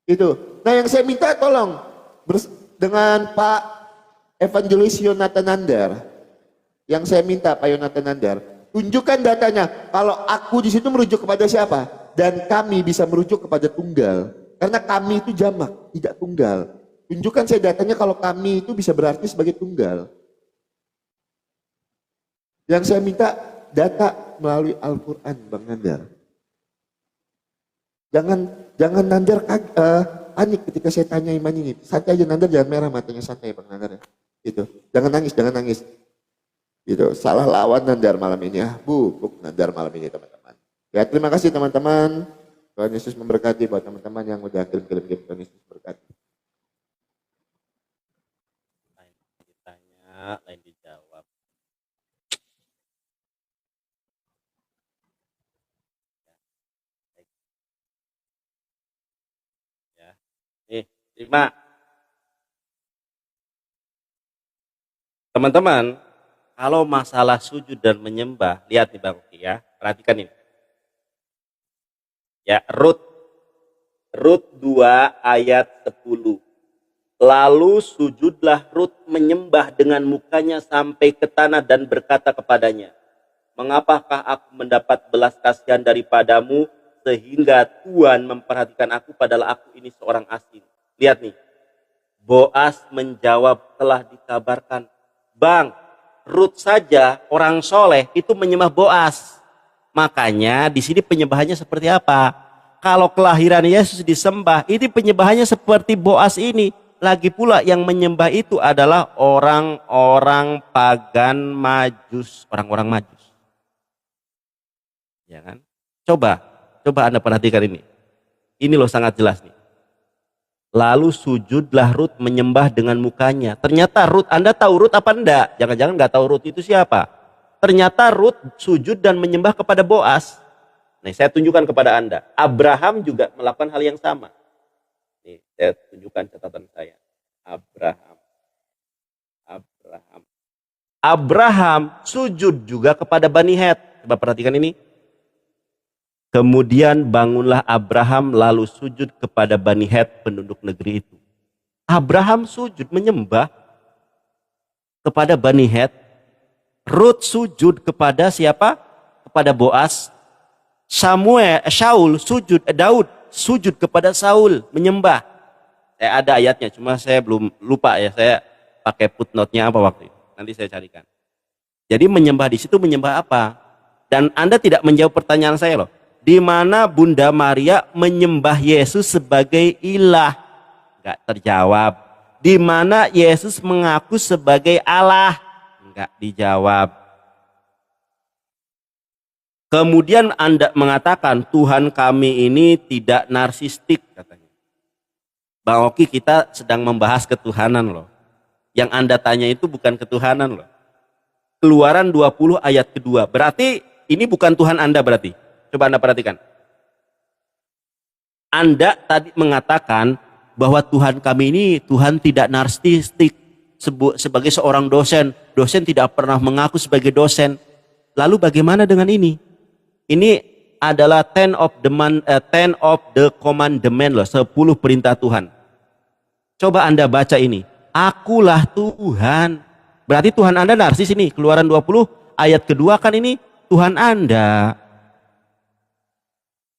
Itu. Nah yang saya minta tolong dengan Pak Evangelis Yonatan Nandar. Yang saya minta Pak Yonatan Nandar, tunjukkan datanya. Kalau aku di situ merujuk kepada siapa? Dan kami bisa merujuk kepada tunggal. Karena kami itu jamak, tidak tunggal. Tunjukkan saya datanya kalau kami itu bisa berarti sebagai tunggal. Yang saya minta data melalui Al-Quran, Bang Nandar. Jangan Nandar panik ketika saya tanya iman ini. Santai aja Nandar, jangan merah matanya, santai Bang Nandar. Itu. Jangan nangis. Itu. Salah lawan Nandar malam ini ya. Bubuk Nandar malam ini teman-teman. Ya terima kasih teman-teman. Tuhan Yesus memberkati buat teman-teman yang udah kirim-kirim Tuhan Yesus berkati. Lain dijawab. Ya. Nih, terima. Teman-teman, kalau masalah sujud dan menyembah, lihat nih Bang Uki ya, perhatikan ini. Ya, Rut 2 ayat 10. Lalu sujudlah Rut menyembah dengan mukanya sampai ke tanah dan berkata kepadanya, mengapakah aku mendapat belas kasihan daripadamu sehingga Tuhan memperhatikan aku padahal aku ini seorang asing. Lihat nih, Boas menjawab telah dikabarkan, Bang, Rut saja orang soleh itu menyembah Boas. Makanya di sini penyembahannya seperti apa? Kalau kelahiran Yesus disembah, ini penyembahannya seperti Boas ini. Lagi pula yang menyembah itu adalah orang-orang pagan Majus, orang-orang Majus. Ya kan? Coba Anda perhatikan ini. Ini loh sangat jelas nih. Lalu sujudlah Rut menyembah dengan mukanya. Ternyata Rut, Anda tahu Rut apa enggak? Jangan-jangan nggak tahu Rut itu siapa. Ternyata Rut sujud dan menyembah kepada Boas. Nah, saya tunjukkan kepada Anda. Abraham juga melakukan hal yang sama. Nih, saya tunjukkan catatan saya. Abraham sujud juga kepada Bani Het. Coba perhatikan ini. Kemudian bangunlah Abraham lalu sujud kepada Bani Het penduduk negeri itu. Abraham sujud menyembah kepada Bani Het. Rut sujud kepada siapa? Kepada Boas. Daud sujud kepada Saul menyembah. Saya ada ayatnya, cuma saya belum lupa ya. Saya pakai footnote-nya apa waktu itu. Nanti saya carikan. Jadi menyembah di situ menyembah apa? Dan Anda tidak menjawab pertanyaan saya loh. Di mana Bunda Maria menyembah Yesus sebagai ilah? Enggak terjawab. Di mana Yesus mengaku sebagai Allah? Enggak dijawab. Kemudian Anda mengatakan Tuhan kami ini tidak narsistik katanya. Bang Oki, kita sedang membahas ketuhanan loh. Yang Anda tanya itu bukan ketuhanan loh. Keluaran 20 ayat kedua. Berarti ini bukan Tuhan Anda berarti. Coba Anda perhatikan. Anda tadi mengatakan bahwa Tuhan kami ini Tuhan tidak narsistik sebagai seorang dosen. Dosen tidak pernah mengaku sebagai dosen. Lalu bagaimana dengan ini? Ini adalah 10 of the commandment loh, 10 perintah Tuhan. Coba Anda baca ini. Akulah Tuhan. Berarti Tuhan Anda narsis ini. Keluaran 20 ayat kedua kan ini Tuhan Anda.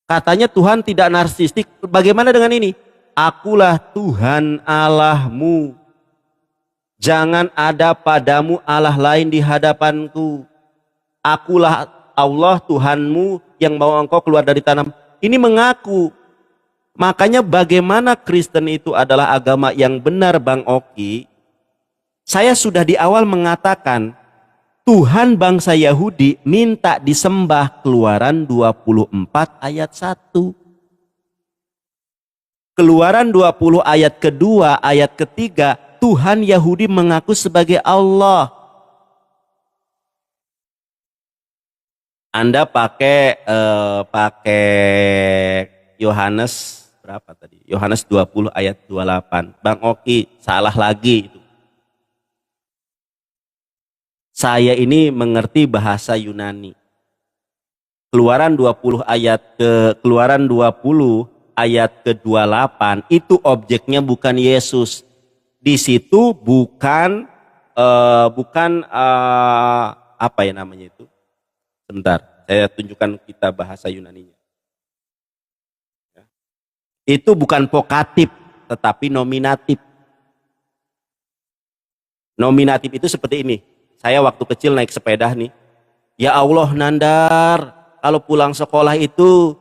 Katanya Tuhan tidak narsistik. Bagaimana dengan ini? Akulah Tuhan Allahmu. Jangan ada padamu Allah lain di hadapanku. Akulah Allah Tuhanmu yang bawa engkau keluar dari tanah. Ini mengaku. Makanya bagaimana Kristen itu adalah agama yang benar, Bang Oki. Saya sudah di awal mengatakan Tuhan bangsa Yahudi minta disembah. Keluaran 24 ayat 1. Keluaran 20 ayat kedua, ayat ketiga, Tuhan Yahudi mengaku sebagai Allah. Anda pakai Yohanes berapa tadi? Yohanes 20 ayat 28. Bang Oki, salah lagi itu. Saya ini mengerti bahasa Yunani. Keluaran 20 ayat ke-28 itu objeknya bukan Yesus. Di situ bukan apa ya namanya itu? Sebentar, saya tunjukkan kita bahasa Yunaninya. Itu bukan vokatif, tetapi nominatif. Nominatif itu seperti ini. Saya waktu kecil naik sepeda nih. Ya Allah Nandar, kalau pulang sekolah itu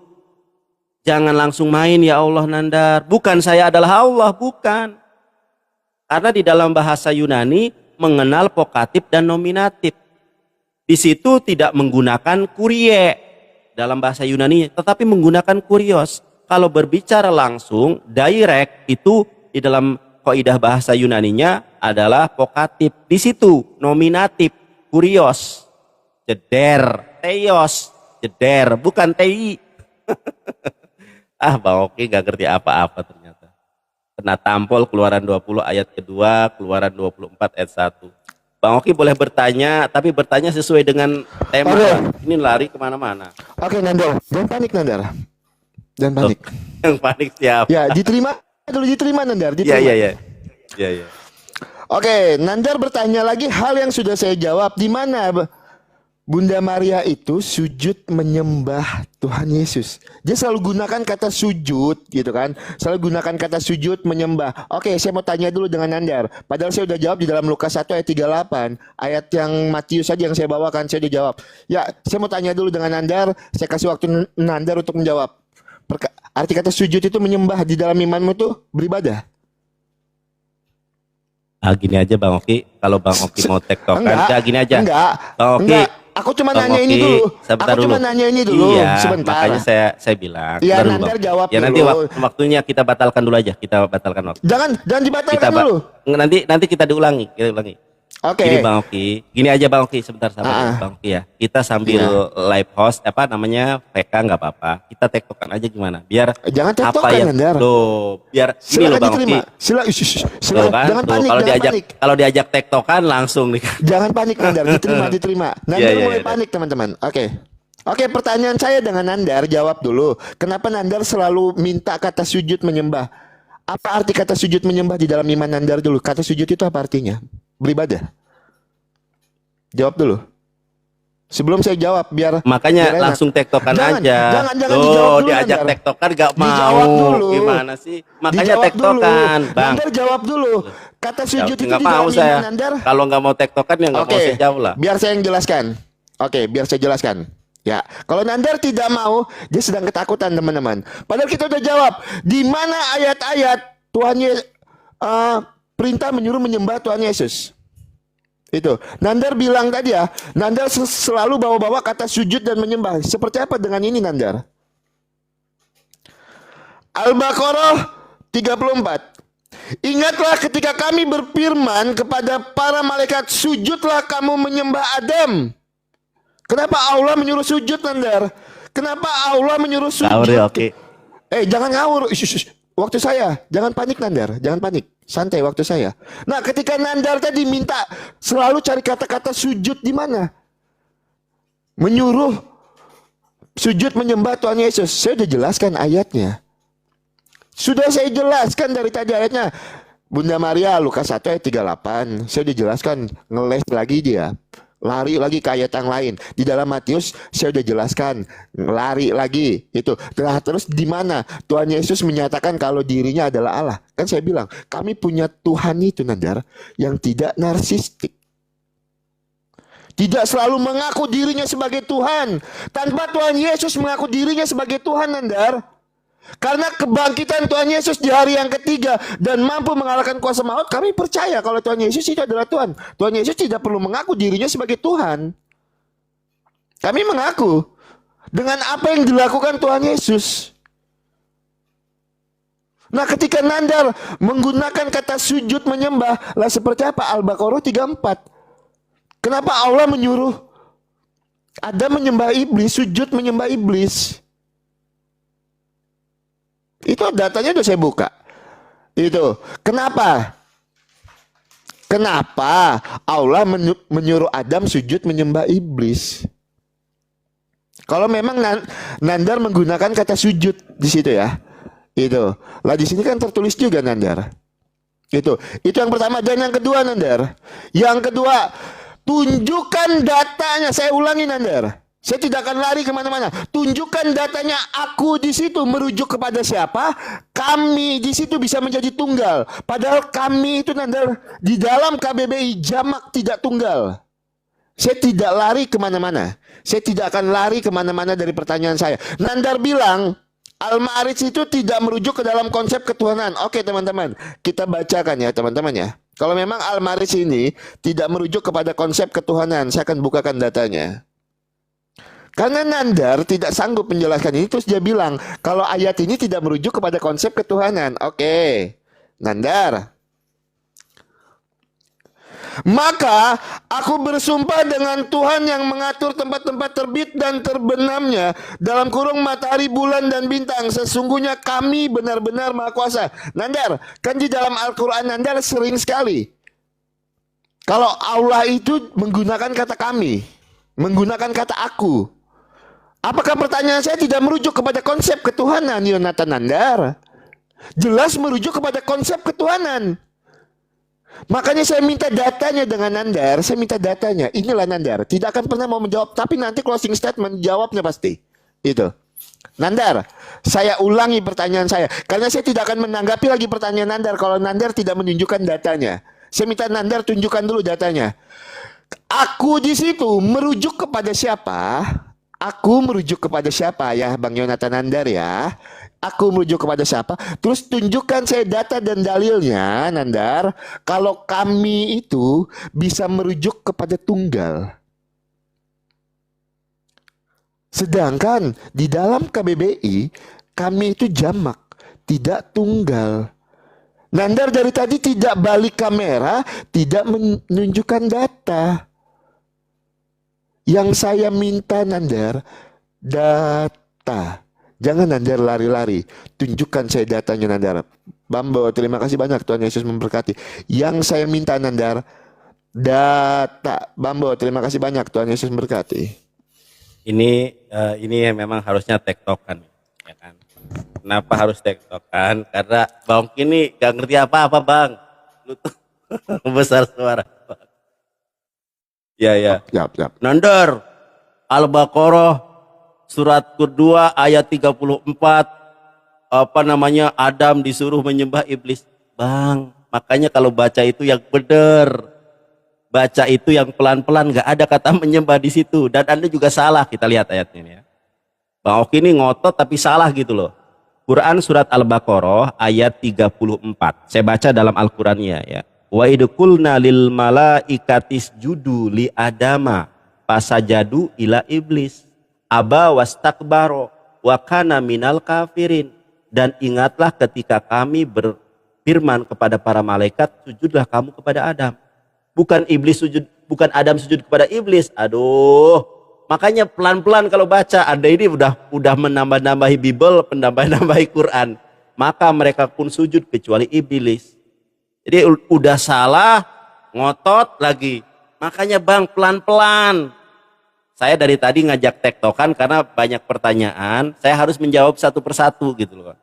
jangan langsung main ya Allah Nandar. Bukan saya adalah Allah, bukan. Karena di dalam bahasa Yunani mengenal vokatif dan nominatif. Di situ tidak menggunakan kurie dalam bahasa Yunani, tetapi menggunakan kurios. Kalau berbicara langsung, direct itu di dalam kaidah bahasa Yunaninya adalah vokatif. Di situ nominatif, kurios, jeder, teos, jeder, bukan ti. Bang Oki gak ngerti apa-apa ternyata. Kena tampol Keluaran 20 ayat kedua, Keluaran 24 ayat 1. Bang Oki boleh bertanya, tapi bertanya sesuai dengan tema. Okay. Ini lari kemana-mana. Oke, Nandar, jangan panik Nandar. Jangan panik. Yang panik siapa? Ya, diterima Nandar. Iya. Oke, Nandar bertanya lagi hal yang sudah saya jawab. Di mana Bunda Maria itu sujud menyembah Tuhan Yesus. Dia selalu gunakan kata sujud gitu kan. Selalu gunakan kata sujud menyembah. Oke, saya mau tanya dulu dengan Nandar. Padahal saya udah jawab di dalam Lukas 1 ayat 38. Ayat yang Matius saja yang saya bawakan, saya udah jawab. Ya, saya mau tanya dulu dengan Nandar. Saya kasih waktu Nandar untuk menjawab. Arti kata sujud itu menyembah di dalam imanmu itu beribadah. Gini aja Bang Oki. Kalau Bang Oki mau tektokan, gini aja. Bang Oki. Enggak. Aku cuma nanya ini dulu. Iya, sebentar. Makanya saya bilang. Iya, Nandar jawab ya, dulu. Nanti waktunya kita batalkan dulu aja. Kita batalkan waktu. Jangan dibatalkan dulu. Nanti kita diulangi. Oke. Gini Bang Oki. Gini aja Bang Oki, sebentar sabar Bang Oki ya. Kita sambil live host PK nggak apa-apa. Kita tektokan aja gimana? Biar jangan tektokan Nandar. Biar ini loh Bang Oki. Jangan panik. Kalau diajak tektokan langsung nih. Jangan panik Nandar, diterima. Nandar mulai panik teman-teman. Oke, pertanyaan saya dengan Nandar, jawab dulu. Kenapa Nandar selalu minta kata sujud menyembah? Apa arti kata sujud menyembah di dalam iman Nandar dulu? Kata sujud itu apa artinya? Beribadah. Jawab dulu. Sebelum saya jawab biar langsung tektokan aja. Jangan dijawab dulu. Diajak Nandar. tektokan gak mau. Dijawab dulu. Gimana sih? Makanya dijawab tektokan, dulu. Bang. Nandar jawab dulu. Kata sujud itu di mau dalam saya. iman Nandar. Kalau nggak mau tektokan ya nggak mau saya jauh lah. Biar saya yang jelaskan. Biar saya jelaskan. Ya, kalau Nandar tidak mau, dia sedang ketakutan teman-teman. Padahal kita udah jawab. Di mana ayat-ayat Tuhan perintah menyuruh menyembah Tuhan Yesus? Itu. Nandar bilang tadi ya, Nandar selalu bawa-bawa kata sujud dan menyembah. Seperti apa dengan ini Nandar? Al-Baqarah 34. Ingatlah ketika kami berfirman kepada para malaikat, sujudlah kamu menyembah Adam. Kenapa Allah menyuruh sujud, Nandar? Kenapa Allah menyuruh sujud? Ngawur ya, oke. Jangan ngawur. Waktu saya. Jangan panik, Nandar. Jangan panik. Santai waktu saya. Nah, ketika Nandar tadi minta selalu cari kata-kata sujud di mana? Menyuruh sujud menyembah Tuhan Yesus. Saya sudah jelaskan ayatnya. Sudah saya jelaskan dari tadi ayatnya. Bunda Maria Lukas 1 ayat 38. Saya sudah jelaskan, ngeles lagi dia. Lari lagi ke ayat yang lain. Di dalam Matius saya sudah jelaskan, lari lagi itu. Nah, terus di mana Tuhan Yesus menyatakan kalau dirinya adalah Allah? Kan saya bilang, kami punya Tuhan itu, Nandar, yang tidak narsistik. Tidak selalu mengaku dirinya sebagai Tuhan. Tanpa Tuhan Yesus mengaku dirinya sebagai Tuhan, Nandar. Karena kebangkitan Tuhan Yesus di hari yang ketiga dan mampu mengalahkan kuasa maut, kami percaya kalau Tuhan Yesus itu adalah Tuhan. Tuhan Yesus tidak perlu mengaku dirinya sebagai Tuhan. Kami mengaku dengan apa yang dilakukan Tuhan Yesus. Nah, ketika Nandar menggunakan kata sujud menyembah, lah seperti apa? Al-Baqarah 34. Kenapa Allah menyuruh Adam menyembah iblis, sujud menyembah iblis? Itu datanya udah saya buka. Itu. Kenapa? Kenapa Allah menyuruh Adam sujud menyembah iblis? Kalau memang Nandar menggunakan kata sujud di situ ya. Itu. Lah di sini kan tertulis juga Nandar. Itu yang pertama. Dan yang kedua, Nandar. Yang kedua, tunjukkan datanya. Saya ulangi, Nandar. Saya tidak akan lari kemana-mana. Tunjukkan datanya. Aku di situ merujuk kepada siapa? Kami di situ bisa menjadi tunggal. Padahal kami itu, Nandar, di dalam KBBI jamak tidak tunggal. Saya tidak lari kemana-mana. Saya tidak akan lari kemana-mana dari pertanyaan saya. Nandar bilang Al-Ma'arij itu tidak merujuk ke dalam konsep ketuhanan. Oke, teman-teman, kita bacakan ya, teman-teman ya. Kalau memang Al-Ma'arij ini tidak merujuk kepada konsep ketuhanan, saya akan bukakan datanya. Karena Nandar tidak sanggup menjelaskan ini, terus dia bilang kalau ayat ini tidak merujuk kepada konsep ketuhanan. Oke, Nandar. Maka aku bersumpah dengan Tuhan yang mengatur tempat-tempat terbit dan terbenamnya, dalam kurung matahari, bulan, dan bintang. Sesungguhnya kami benar-benar maha kuasa. Nandar, kan di dalam Al-Quran Nandar sering sekali kalau Allah itu menggunakan kata kami, menggunakan kata aku. Apakah pertanyaan saya tidak merujuk kepada konsep ketuhanan, Yonatan Nandar? Jelas merujuk kepada konsep ketuhanan. Makanya saya minta datanya dengan Nandar. Saya minta datanya. Inilah Nandar. Tidak akan pernah mau menjawab, tapi nanti closing statement jawabnya pasti. Itu. Nandar, saya ulangi pertanyaan saya. Karena saya tidak akan menanggapi lagi pertanyaan Nandar kalau Nandar tidak menunjukkan datanya. Saya minta Nandar tunjukkan dulu datanya. Aku di situ merujuk kepada siapa? Aku merujuk kepada siapa ya, Bang Yonatan Nandar ya? Aku merujuk kepada siapa? Terus tunjukkan saya data dan dalilnya, Nandar. Kalau kami itu bisa merujuk kepada tunggal. Sedangkan di dalam KBBI, kami itu jamak, tidak tunggal. Nandar dari tadi tidak balik kamera, tidak menunjukkan data. Yang saya minta Nandar, data. Jangan Nandar lari-lari. Tunjukkan saya datanya Nandar. Bambo, terima kasih banyak, Tuhan Yesus memberkati. Yang saya minta Nandar, data. Bambo, terima kasih banyak, Tuhan Yesus memberkati. Ini memang harusnya tektokan, ya kan? Kenapa harus tektokan? Karena Bang ini gak ngerti apa-apa, Bang. Lu tuh besar suara. Ya. Siap. Nandar, Al-Baqarah surat kedua ayat 34, Adam disuruh menyembah iblis. Bang, makanya kalau baca itu yang benar. Baca itu yang pelan-pelan, gak ada kata menyembah di situ. Dan Anda juga salah, kita lihat ayatnya ini ya. Bang Oki ini ngotot tapi salah gitu loh. Quran surat Al-Baqarah ayat 34. Saya baca dalam Al-Qurannya ya. Wa idqulna lil malaikatis judu li adama pasajadu ila iblis aba wastakbaro wa kana minal kafirin. Dan ingatlah ketika kami berfirman kepada para malaikat, sujudlah kamu kepada Adam. Bukan iblis sujud, bukan Adam sujud kepada iblis. Aduh, makanya pelan-pelan kalau baca. Anda ini udah menambah-nambahi Bible, menambah-nambahi Quran. Maka mereka pun sujud kecuali iblis. Jadi udah salah, ngotot lagi. Makanya bang, pelan-pelan. Saya dari tadi ngajak tektokan karena banyak pertanyaan. Saya harus menjawab satu persatu gitu loh.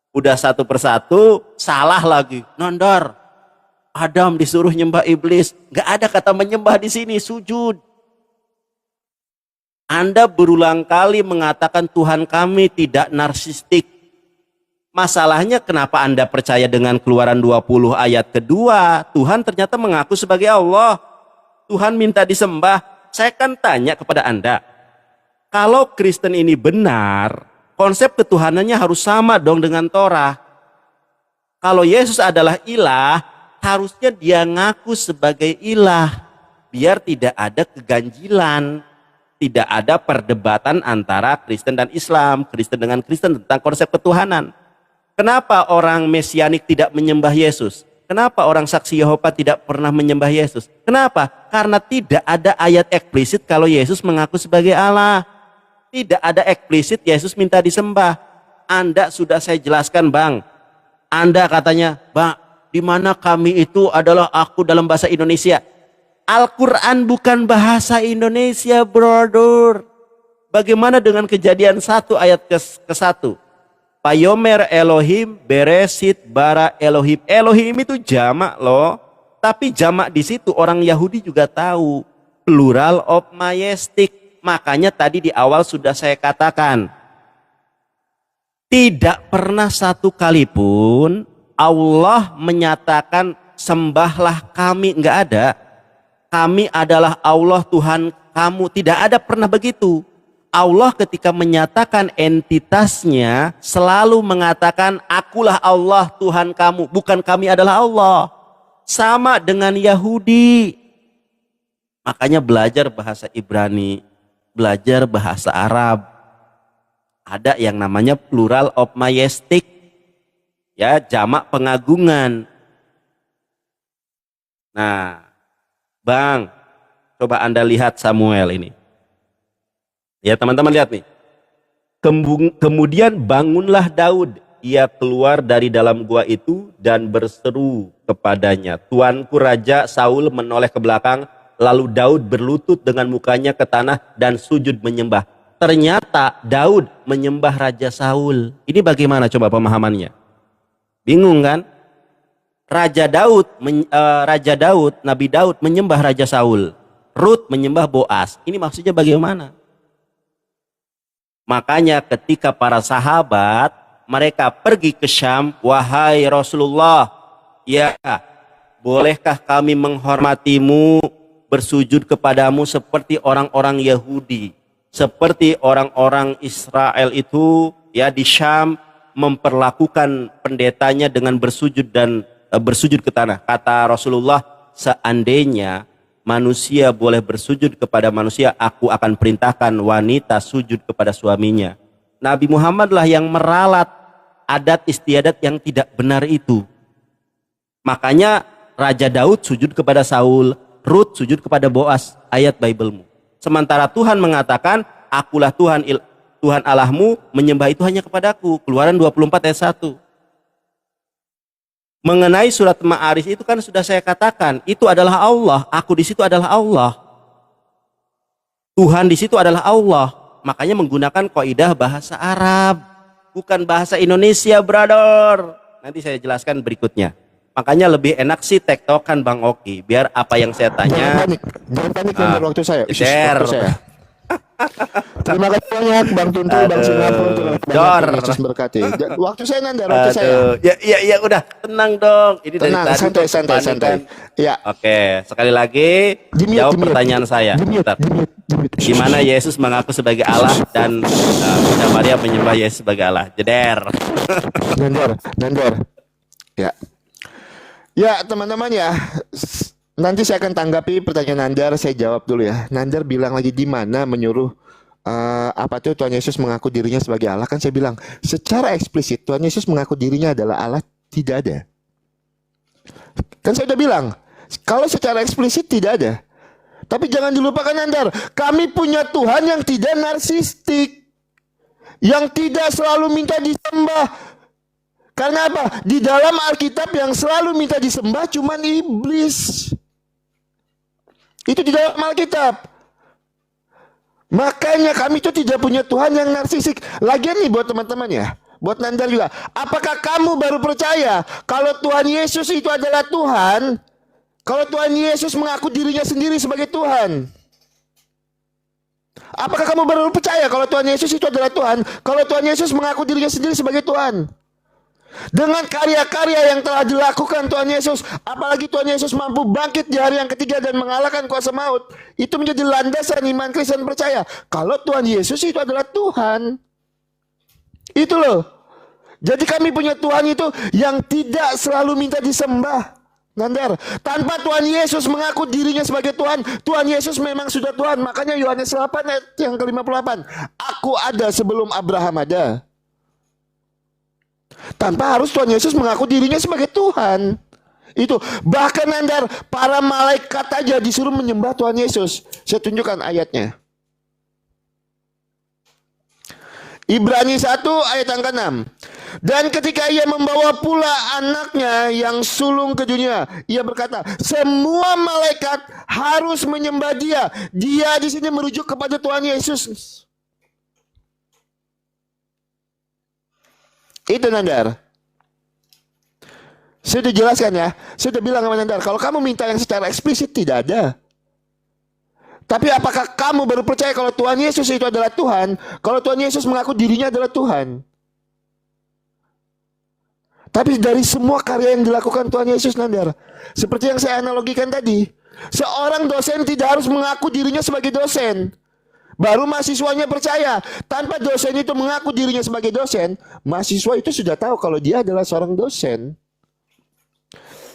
Udah satu persatu, salah lagi. Nondar, Adam disuruh nyembah iblis. Gak ada kata menyembah di sini, sujud. Anda berulang kali mengatakan Tuhan kami tidak narsistik. Masalahnya kenapa Anda percaya dengan Keluaran 20 ayat kedua? Tuhan ternyata mengaku sebagai Allah. Tuhan minta disembah. Saya kan tanya kepada Anda. Kalau Kristen ini benar, konsep ketuhanannya harus sama dong dengan Torah. Kalau Yesus adalah ilah, harusnya dia ngaku sebagai ilah. Biar tidak ada keganjilan. Tidak ada perdebatan antara Kristen dan Islam. Kristen dengan Kristen tentang konsep ketuhanan. Kenapa orang Mesianik tidak menyembah Yesus? Kenapa orang saksi Yehova tidak pernah menyembah Yesus? Kenapa? Karena tidak ada ayat eksplisit kalau Yesus mengaku sebagai Allah. Tidak ada eksplisit Yesus minta disembah. Anda sudah saya jelaskan bang. Anda katanya, bang, di mana kami itu adalah aku dalam bahasa Indonesia. Al-Quran bukan bahasa Indonesia, brother. Bagaimana dengan Kejadian 1 ayat ke-1? Payomer Elohim beresit bara Elohim. Elohim itu jamak loh. Tapi jamak di situ orang Yahudi juga tahu. Plural of majestic. Makanya tadi di awal sudah saya katakan. Tidak pernah satu kali pun Allah menyatakan sembahlah kami. Enggak ada. Kami adalah Allah Tuhan kamu. Tidak ada pernah begitu. Allah ketika menyatakan entitasnya selalu mengatakan akulah Allah Tuhan kamu. Bukan kami adalah Allah. Sama dengan Yahudi. Makanya belajar bahasa Ibrani. Belajar bahasa Arab. Ada yang namanya plural of majestic. Ya, jamak pengagungan. Nah, bang, coba Anda lihat Samuel ini. Ya teman-teman lihat nih. Kemudian bangunlah Daud. Ia keluar dari dalam gua itu dan berseru kepadanya. Tuanku Raja. Saul menoleh ke belakang. Lalu Daud berlutut dengan mukanya ke tanah dan sujud menyembah. Ternyata Daud menyembah Raja Saul. Ini bagaimana coba pemahamannya? Bingung kan? Raja Daud, Nabi Daud menyembah Raja Saul. Rut menyembah Boas. Ini maksudnya bagaimana? Makanya ketika para sahabat mereka pergi ke Syam, wahai Rasulullah, ya bolehkah kami menghormatimu, bersujud kepadamu seperti orang-orang Yahudi, seperti orang-orang Israel itu ya di Syam memperlakukan pendetanya dengan bersujud dan bersujud ke tanah. Kata Rasulullah, seandainya manusia boleh bersujud kepada manusia, aku akan perintahkan wanita sujud kepada suaminya. Nabi Muhammad lah yang meralat adat istiadat yang tidak benar itu. Makanya Raja Daud sujud kepada Saul, Rut sujud kepada Boas, ayat Biblemu. Sementara Tuhan mengatakan, akulah Tuhan Allahmu, menyembah itu hanya kepadaku. Keluaran 24 ayat 1. Mengenai surat Ma'arij itu kan sudah saya katakan, itu adalah Allah, aku di situ adalah Allah. Tuhan di situ adalah Allah. Makanya menggunakan kaidah bahasa Arab, bukan bahasa Indonesia, brother. Nanti saya jelaskan berikutnya. Makanya lebih enak sih tektokan Bang Oki, biar apa yang saya tanya. Jangan panik waktu saya. Waktu saya. Terima kasih banyak Bang Tuntu, Bang Singapura. Yesus berkati. Waktu saya nanti, waktu saya. Ya udah, tenang dong. Ini tenang, dari tadi santai. Ya. Oke, sekali lagi jawab pertanyaan saya. Di mana Yesus mengaku sebagai Allah dan Bunda Maria menyembah Yesus sebagai Allah. Jeder. Nandor. Ya. Ya teman-teman ya, nanti saya akan tanggapi pertanyaan Nandar, saya jawab dulu ya. Nandar bilang lagi di mana menyuruh apa tuh Tuhan Yesus mengaku dirinya sebagai Allah. Kan saya bilang secara eksplisit Tuhan Yesus mengaku dirinya adalah Allah tidak ada. Kan saya udah bilang kalau secara eksplisit tidak ada. Tapi jangan dilupakan Nandar, kami punya Tuhan yang tidak narsistik, yang tidak selalu minta disembah. Karena apa? Di dalam Alkitab yang selalu minta disembah cuman iblis. Itu di dalam Alkitab. Makanya kami itu tidak punya Tuhan yang narsisik. Lagian nih buat teman-teman ya, buat Nandar juga. Apakah kamu baru percaya kalau Tuhan Yesus itu adalah Tuhan? Kalau Tuhan Yesus mengaku dirinya sendiri sebagai Tuhan? Apakah kamu baru percaya kalau Tuhan Yesus itu adalah Tuhan? Kalau Tuhan Yesus mengaku dirinya sendiri sebagai Tuhan? Dengan karya-karya yang telah dilakukan Tuhan Yesus, apalagi Tuhan Yesus mampu bangkit di hari yang ketiga dan mengalahkan kuasa maut, itu menjadi landasan iman Kristen percaya kalau Tuhan Yesus itu adalah Tuhan. Itu loh. Jadi kami punya Tuhan itu yang tidak selalu minta disembah. Nandar, tanpa Tuhan Yesus mengaku dirinya sebagai Tuhan, Tuhan Yesus memang sudah Tuhan. Makanya Yohanes 8 ayat yang ke-58, aku ada sebelum Abraham ada. Tanpa harus Tuhan Yesus mengaku dirinya sebagai Tuhan. Itu bahkan Nandar, para malaikat aja disuruh menyembah Tuhan Yesus. Saya tunjukkan ayatnya. Ibrani 1 ayat yang ke-6. Dan ketika ia membawa pula anaknya yang sulung ke dunia, ia berkata, semua malaikat harus menyembah dia. Dia di sini merujuk kepada Tuhan Yesus. Itu Nandar. Saya sudah jelaskan ya. Saya sudah bilang sama Nandar, kalau kamu minta yang secara eksplisit tidak ada. Tapi apakah kamu baru percaya kalau Tuhan Yesus itu adalah Tuhan? Kalau Tuhan Yesus mengaku dirinya adalah Tuhan. Tapi dari semua karya yang dilakukan Tuhan Yesus Nandar, seperti yang saya analogikan tadi, seorang dosen tidak harus mengaku dirinya sebagai dosen. Baru mahasiswanya percaya. Tanpa dosen itu mengaku dirinya sebagai dosen, mahasiswa itu sudah tahu kalau dia adalah seorang dosen.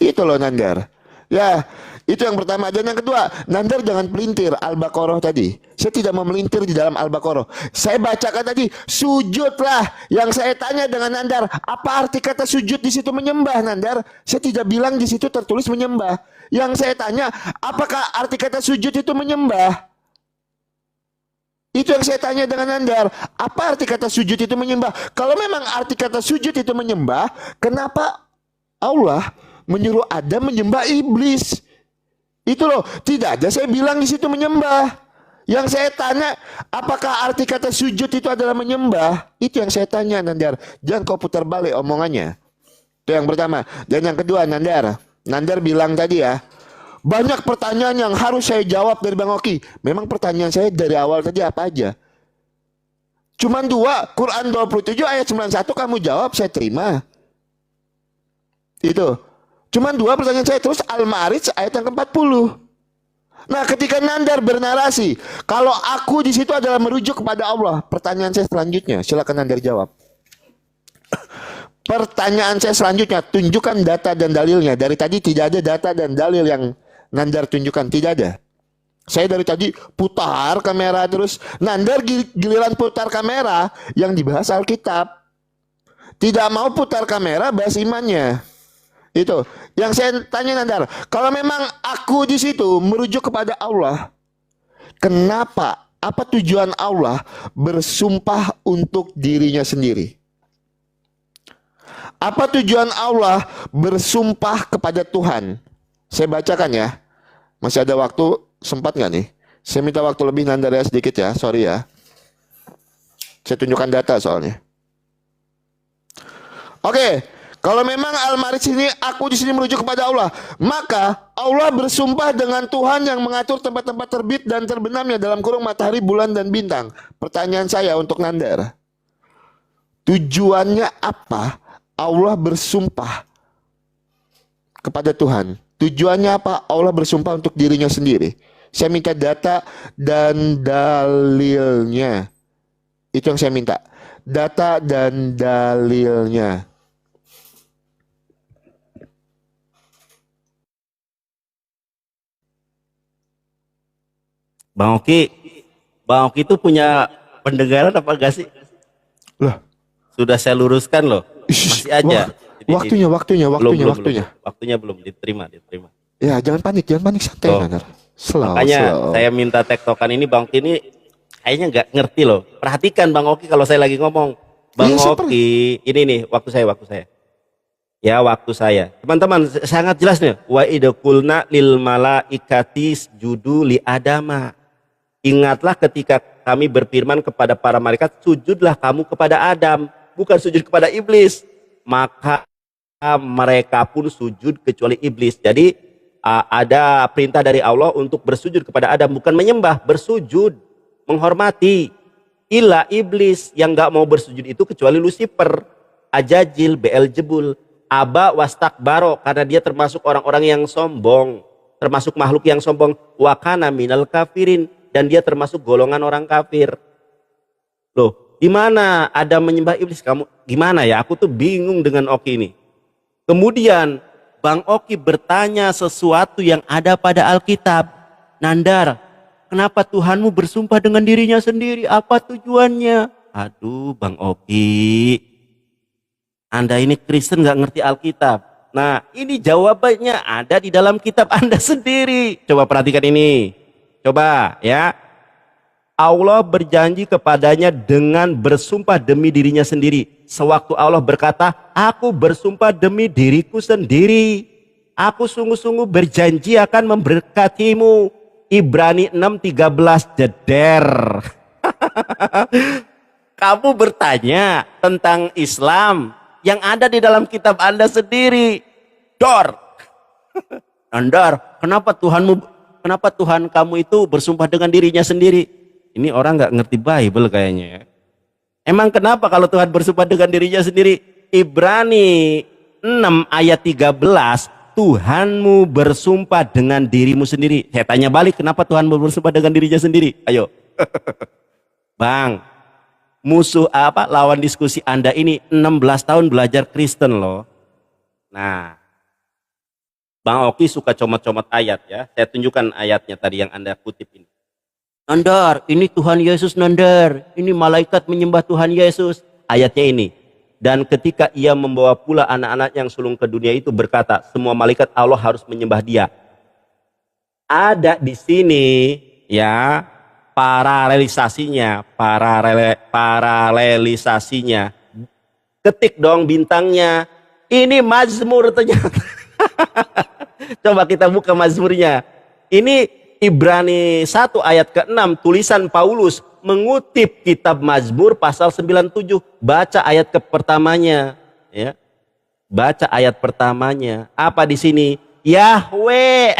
Itu loh Nandar. Ya, itu yang pertama. Dan yang kedua, Nandar jangan pelintir Al-Baqarah tadi. Saya tidak mau melintir di dalam Al-Baqarah. Saya bacakan tadi, sujudlah. Yang saya tanya dengan Nandar, apa arti kata sujud di situ menyembah Nandar? Saya tidak bilang di situ tertulis menyembah. Yang saya tanya, apakah arti kata sujud itu menyembah? Itu yang saya tanya dengan Nandar. Apa arti kata sujud itu menyembah? Kalau memang arti kata sujud itu menyembah, kenapa Allah menyuruh Adam menyembah iblis? Itu loh, tidak ada saya bilang di situ menyembah. Yang saya tanya, apakah arti kata sujud itu adalah menyembah? Itu yang saya tanya Nandar. Jangan kau putar balik omongannya. Itu yang pertama. Dan yang kedua Nandar, Nandar bilang tadi ya, banyak pertanyaan yang harus saya jawab dari Bang Oki. Memang pertanyaan saya dari awal tadi apa aja? Cuman dua, Quran 27 ayat 91 kamu jawab, saya terima. Itu. Cuman dua pertanyaan saya. Terus Al-Ma'arij ayat yang ke-40. Nah, ketika Nandar bernarasi, kalau aku di situ adalah merujuk kepada Allah, pertanyaan saya selanjutnya, silakan Nandar jawab. Pertanyaan saya selanjutnya, tunjukkan data dan dalilnya. Dari tadi tidak ada data dan dalil yang Nandar tunjukkan, tidak ada. Saya dari tadi putar kamera terus. Nandar giliran putar kamera yang dibahas Alkitab. Tidak mau putar kamera bahas imannya. Itu yang saya tanya Nandar. Kalau memang aku di situ merujuk kepada Allah, kenapa? Apa tujuan Allah bersumpah untuk dirinya sendiri? Apa tujuan Allah bersumpah kepada Tuhan? Saya bacakan ya. Masih ada waktu, sempat nggak nih? Saya minta waktu lebih Nandar ya sedikit ya, sorry ya. Saya tunjukkan data soalnya. Oke. Kalau memang Al-Ma'arij ini aku di sini merujuk kepada Allah, maka Allah bersumpah dengan Tuhan yang mengatur tempat-tempat terbit dan terbenamnya dalam kurung matahari, bulan dan bintang. Pertanyaan saya untuk Nandar, tujuannya apa Allah bersumpah kepada Tuhan? Tujuannya apa Allah bersumpah untuk dirinya sendiri? Saya minta data dan dalilnya. Itu yang saya minta. Data dan dalilnya. Bang Oki itu punya pendengaran apa enggak sih? Lah, Sudah saya luruskan loh. Masih aja. waktunya Waktunya belum diterima. ya, jangan panik santai. Oh. Nandar. Slow. Makanya saya minta tektokan ini Bang Oki ini kayaknya nggak ngerti loh. Perhatikan Bang Oki kalau saya lagi ngomong. Bang Iya, Oki, ini nih waktu saya. Ya, waktu saya. Teman-teman, sangat jelas nih. Wa idqulna lil malaikatis judu li adama. Ingatlah ketika kami berfirman kepada para malaikat, sujudlah kamu kepada Adam, bukan sujud kepada iblis. Maka mereka pun sujud kecuali iblis. Jadi ada perintah dari Allah untuk bersujud kepada Adam, bukan menyembah, bersujud, menghormati. Illa iblis, yang nggak mau bersujud itu kecuali Lucifer, Ajajil, Beelzebul, Aba wastakbaro, karena dia termasuk orang-orang yang sombong, termasuk makhluk yang sombong. Wakana minal kafirin, dan dia termasuk golongan orang kafir. Loh, di mana ada menyembah iblis? Kamu gimana ya? Aku tuh bingung dengan Oki ini. Kemudian Bang Oki bertanya sesuatu yang ada pada Alkitab. Nandar, kenapa Tuhanmu bersumpah dengan dirinya sendiri? Apa tujuannya? Aduh, Bang Oki, Anda ini Kristen gak ngerti Alkitab. Nah, ini jawabannya ada di dalam kitab Anda sendiri. Coba perhatikan ini. Coba ya. Allah berjanji kepadanya dengan bersumpah demi dirinya sendiri. Sewaktu Allah berkata, aku bersumpah demi diriku sendiri. Aku sungguh-sungguh berjanji akan memberkatimu. Ibrani 6:13 jeder. Kamu bertanya tentang Islam yang ada di dalam kitab Anda sendiri. Dor. Andar, kenapa Tuhan kamu itu bersumpah dengan dirinya sendiri? Ini orang nggak ngerti Bible kayaknya ya. Emang kenapa kalau Tuhan bersumpah dengan dirinya sendiri? Ibrani 6 ayat 13, Tuhanmu bersumpah dengan dirimu sendiri. Saya tanya balik, kenapa Tuhan bersumpah dengan dirinya sendiri? Ayo. Bang, musuh apa lawan diskusi Anda ini 16 tahun belajar Kristen loh. Nah, Bang Oki suka comot-comot ayat ya. Saya tunjukkan ayatnya tadi yang Anda kutip ini. Nandar, ini Tuhan Yesus Nandar. Ini malaikat menyembah Tuhan Yesus. Ayatnya ini. Dan ketika ia membawa pula anak-anak yang sulung ke dunia itu berkata, semua malaikat Allah harus menyembah dia. Ada di sini ya paralelisasinya. Ketik dong bintangnya. Ini Mazmur ternyata. Coba kita buka Mazmurnya. Ini Ibrani 1 ayat ke-6, tulisan Paulus mengutip kitab Mazmur pasal 97. Baca ayat pertamanya ya. Baca ayat pertamanya. Apa di sini? Yahweh.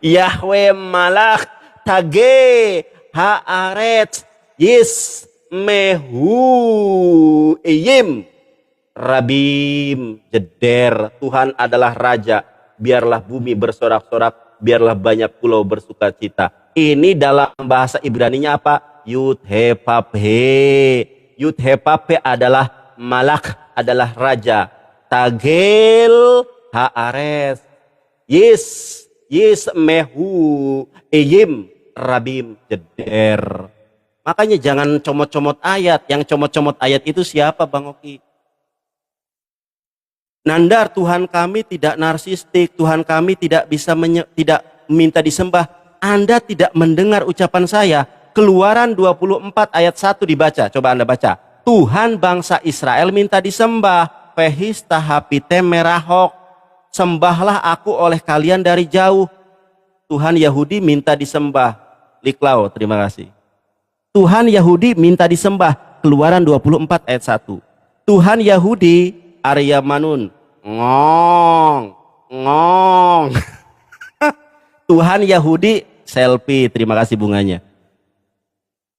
Yahweh malak tage haaret yis mehu iyim rabim jeder. Tuhan adalah raja, biarlah bumi bersorak-sorak, biarlah banyak pulau bersuka cita. Ini dalam bahasa Ibraninya apa? Yud he pap he. Yud he pap he adalah malak, adalah raja. Tagel haares. Yes mehu iyim rabim jeder. Makanya jangan comot-comot ayat. Yang comot-comot ayat itu siapa Bang Oki? Nandar, Tuhan kami tidak narsistik, Tuhan kami tidak bisa tidak minta disembah. Anda tidak mendengar ucapan saya. Keluaran 24 ayat 1 dibaca, coba Anda baca. Tuhan bangsa Israel minta disembah. Pehista hapite merahok. Sembahlah aku oleh kalian dari jauh. Tuhan Yahudi minta disembah. Liklau, terima kasih. Tuhan Yahudi minta disembah. Keluaran 24 ayat 1. Tuhan Yahudi Arya Manun ngong. Tuhan Yahudi selfie, terima kasih bunganya.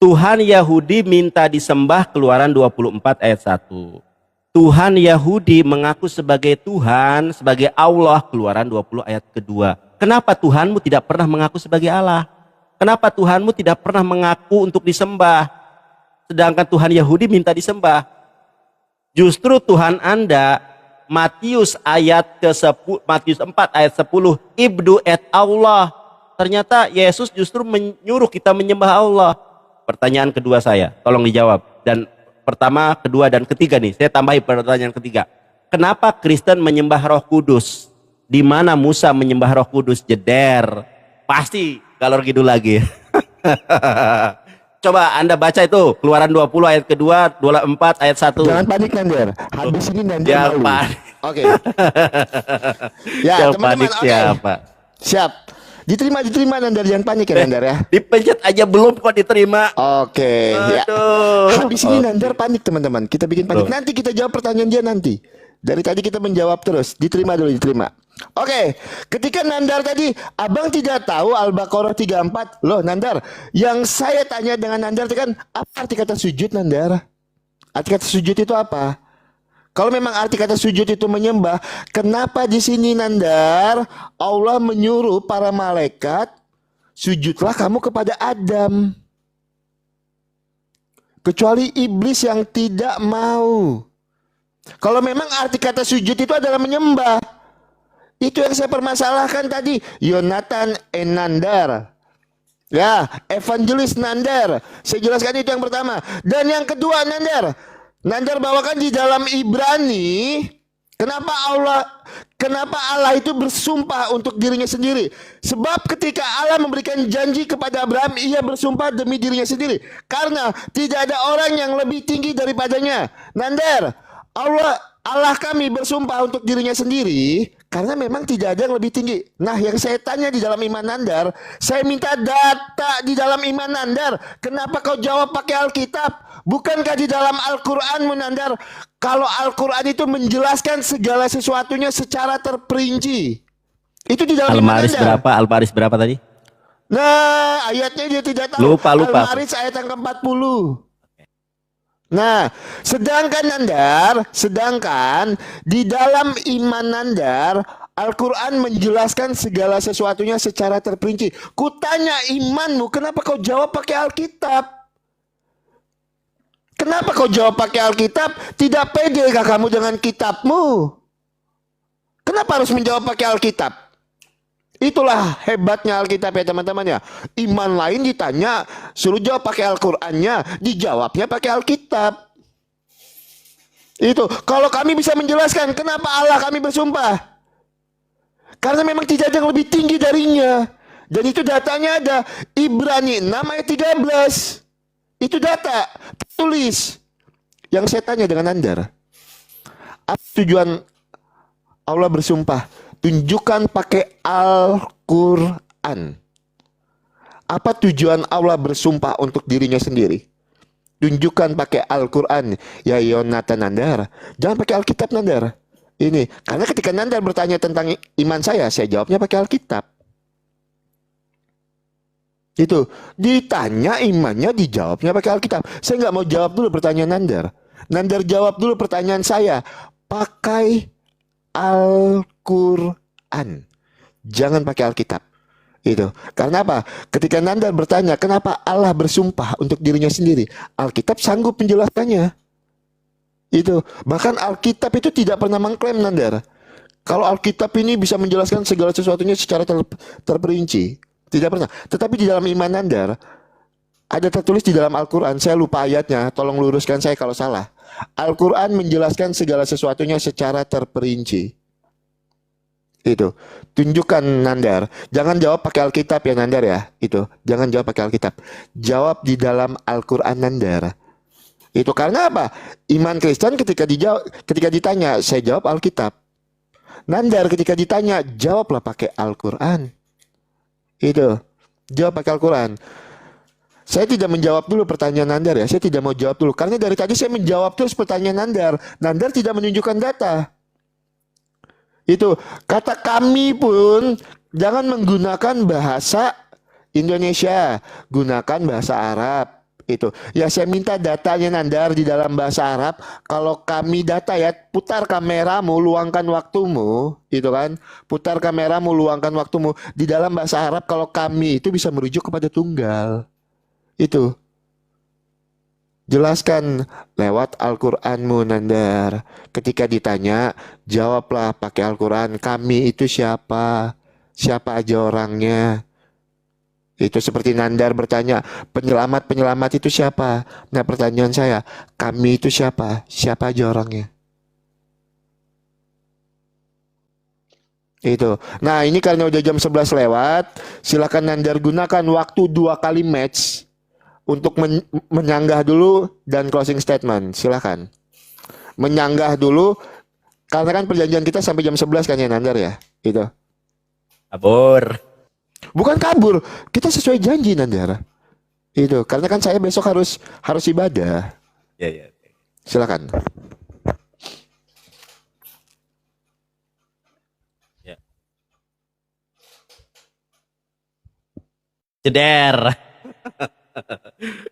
Tuhan Yahudi minta disembah, Keluaran 24 ayat 1. Tuhan Yahudi mengaku sebagai Tuhan, sebagai Allah, Keluaran 20 ayat kedua. Kenapa Tuhanmu tidak pernah mengaku sebagai Allah? Kenapa Tuhanmu tidak pernah mengaku untuk disembah? Sedangkan Tuhan Yahudi minta disembah. Justru Tuhan Anda, Matius 4 ayat 10, Ibdu et Allah, Ternyata Yesus justru menyuruh kita menyembah Allah. Pertanyaan kedua saya, tolong dijawab. Dan pertama, kedua, dan ketiga nih, saya tambahi pertanyaan ketiga. Kenapa Kristen menyembah Roh Kudus? Di mana Musa menyembah Roh Kudus? Jeder. Pasti galor gitu lagi. Coba Anda baca itu, Keluaran 20 ayat kedua, 24 ayat 1. Jangan panik Nander. Habis ini Nander Jangan malu. panik. Oke. Ya, Yang teman-teman, panik oke. siapa? Siap. Diterima Nander, jangan panik ya Nander ya. Dipencet aja belum kok diterima. Oke, ya. Aduh. Habis ini Oke. Nander panik teman-teman. Kita bikin panik. Loh. Nanti kita jawab pertanyaan dia nanti. Dari tadi kita menjawab terus. Diterima dulu, diterima. Oke, ketika Nandar tadi, abang tidak tahu Al-Baqarah 34. Loh Nandar, yang saya tanya dengan Nandar itu kan, apa arti kata sujud Nandar? Arti kata sujud itu apa? Kalau memang arti kata sujud itu menyembah, kenapa di sini Nandar Allah menyuruh para malaikat sujudlah kamu kepada Adam? Kecuali iblis yang tidak mau. Kalau memang arti kata sujud itu adalah menyembah, itu yang saya permasalahkan tadi. Yonatan Nandar. Ya, Evangelis Nandar. Saya jelaskan itu yang pertama. Dan yang kedua Nandar. Nandar bawakan di dalam Ibrani. Kenapa Allah itu bersumpah untuk dirinya sendiri? Sebab ketika Allah memberikan janji kepada Abraham, ia bersumpah demi dirinya sendiri. Karena tidak ada orang yang lebih tinggi daripadanya. Nandar, Allah kami bersumpah untuk dirinya sendiri karena memang tidak ada yang lebih tinggi. Nah, yang saya tanya di dalam iman Nandar, saya minta data di dalam iman Nandar. Kenapa kau jawab pakai Alkitab? Bukankah di dalam Al-Quran Nandar, kalau Al-Quran itu menjelaskan segala sesuatunya secara terperinci? Itu di dalam iman Al-Maris Nandar. berapa? Al-Maris berapa tadi? Nah, ayatnya dia tidak tahu. Lupa. Al-Maris ayat yang ke-40. Nah, sedangkan di dalam iman Nandar, Al-Quran menjelaskan segala sesuatunya secara terperinci. Kutanya imanmu, kenapa kau jawab pakai Alkitab? Kenapa kau jawab pakai Alkitab? Tidak pede kamu dengan kitabmu? Kenapa harus menjawab pakai Alkitab? Itulah hebatnya Alkitab ya teman-teman ya. Iman lain ditanya, suruh jawab pakai Al-Qur'annya, dijawabnya pakai Alkitab. Itu. Kalau kami bisa menjelaskan kenapa Allah kami bersumpah. Karena memang tidak ada yang lebih tinggi darinya. Dan itu datanya ada. Ibrani 6 ayat 13. Itu data. Tulis. Yang saya tanya dengan Anda. Apa tujuan Allah bersumpah? Tunjukkan pakai Al-Quran. Apa tujuan Allah bersumpah untuk dirinya sendiri? Tunjukkan pakai Al-Quran. Ya Yonatan Nandar. Jangan pakai Alkitab Nandar. Ini. Karena ketika Nandar bertanya tentang iman saya jawabnya pakai Alkitab. Itu. Ditanya imannya, dijawabnya pakai Alkitab. Saya nggak mau jawab dulu pertanyaan Nandar. Nandar jawab dulu pertanyaan saya. Pakai Al-Quran. Jangan pakai Alkitab. Itu. Karena apa? Ketika Nandar bertanya kenapa Allah bersumpah untuk dirinya sendiri, Alkitab sanggup menjelaskannya. Itu. Bahkan Alkitab itu tidak pernah mengklaim Nandar, kalau Alkitab ini bisa menjelaskan segala sesuatunya secara terperinci. Tidak pernah. Tetapi di dalam iman Nandar ada tertulis di dalam Al-Quran. Saya lupa ayatnya. Tolong luruskan saya kalau salah. Al-Quran menjelaskan segala sesuatunya secara terperinci. Itu. Tunjukkan Nandar. Jangan jawab pakai Alkitab ya Nandar ya. Itu. Jangan jawab pakai Alkitab. Jawab di dalam Al-Quran Nandar. Itu karena apa? Iman Kristen ketika ditanya, saya jawab Alkitab. Nandar ketika ditanya, jawablah pakai Al-Quran. Itu. Jawab pakai Al-Quran. Saya tidak menjawab dulu pertanyaan Nandar ya. Saya tidak mau jawab dulu. Karena dari tadi saya menjawab terus pertanyaan Nandar. Nandar tidak menunjukkan data. Itu. Kata kami pun jangan menggunakan bahasa Indonesia. Gunakan bahasa Arab. Itu. Ya saya minta datanya Nandar di dalam bahasa Arab. Kalau kami data ya, putar kameramu, luangkan waktumu. Itu kan. Putar kameramu, luangkan waktumu. Di dalam bahasa Arab kalau kami itu bisa merujuk kepada tunggal. Itu. Jelaskan lewat Al-Qur'anmu Nandar. Ketika ditanya, jawablah pakai Al-Qur'an. Kami itu siapa? Siapa aja orangnya? Itu seperti Nandar bertanya, penyelamat itu siapa? Nah, pertanyaan saya, kami itu siapa? Siapa aja orangnya? Itu. Nah, ini karena udah jam 11 lewat, silakan Nandar gunakan waktu 2 kali match untuk menyanggah dulu dan closing statement. Silakan. Menyanggah dulu, karena kan perjanjian kita sampai jam 11 kan ya Nandar ya? Itu. Kabur. Bukan kabur, kita sesuai janji Nandar. Itu, karena kan saya besok harus ibadah. Ya, ya. Silakan. Ya. Jeder.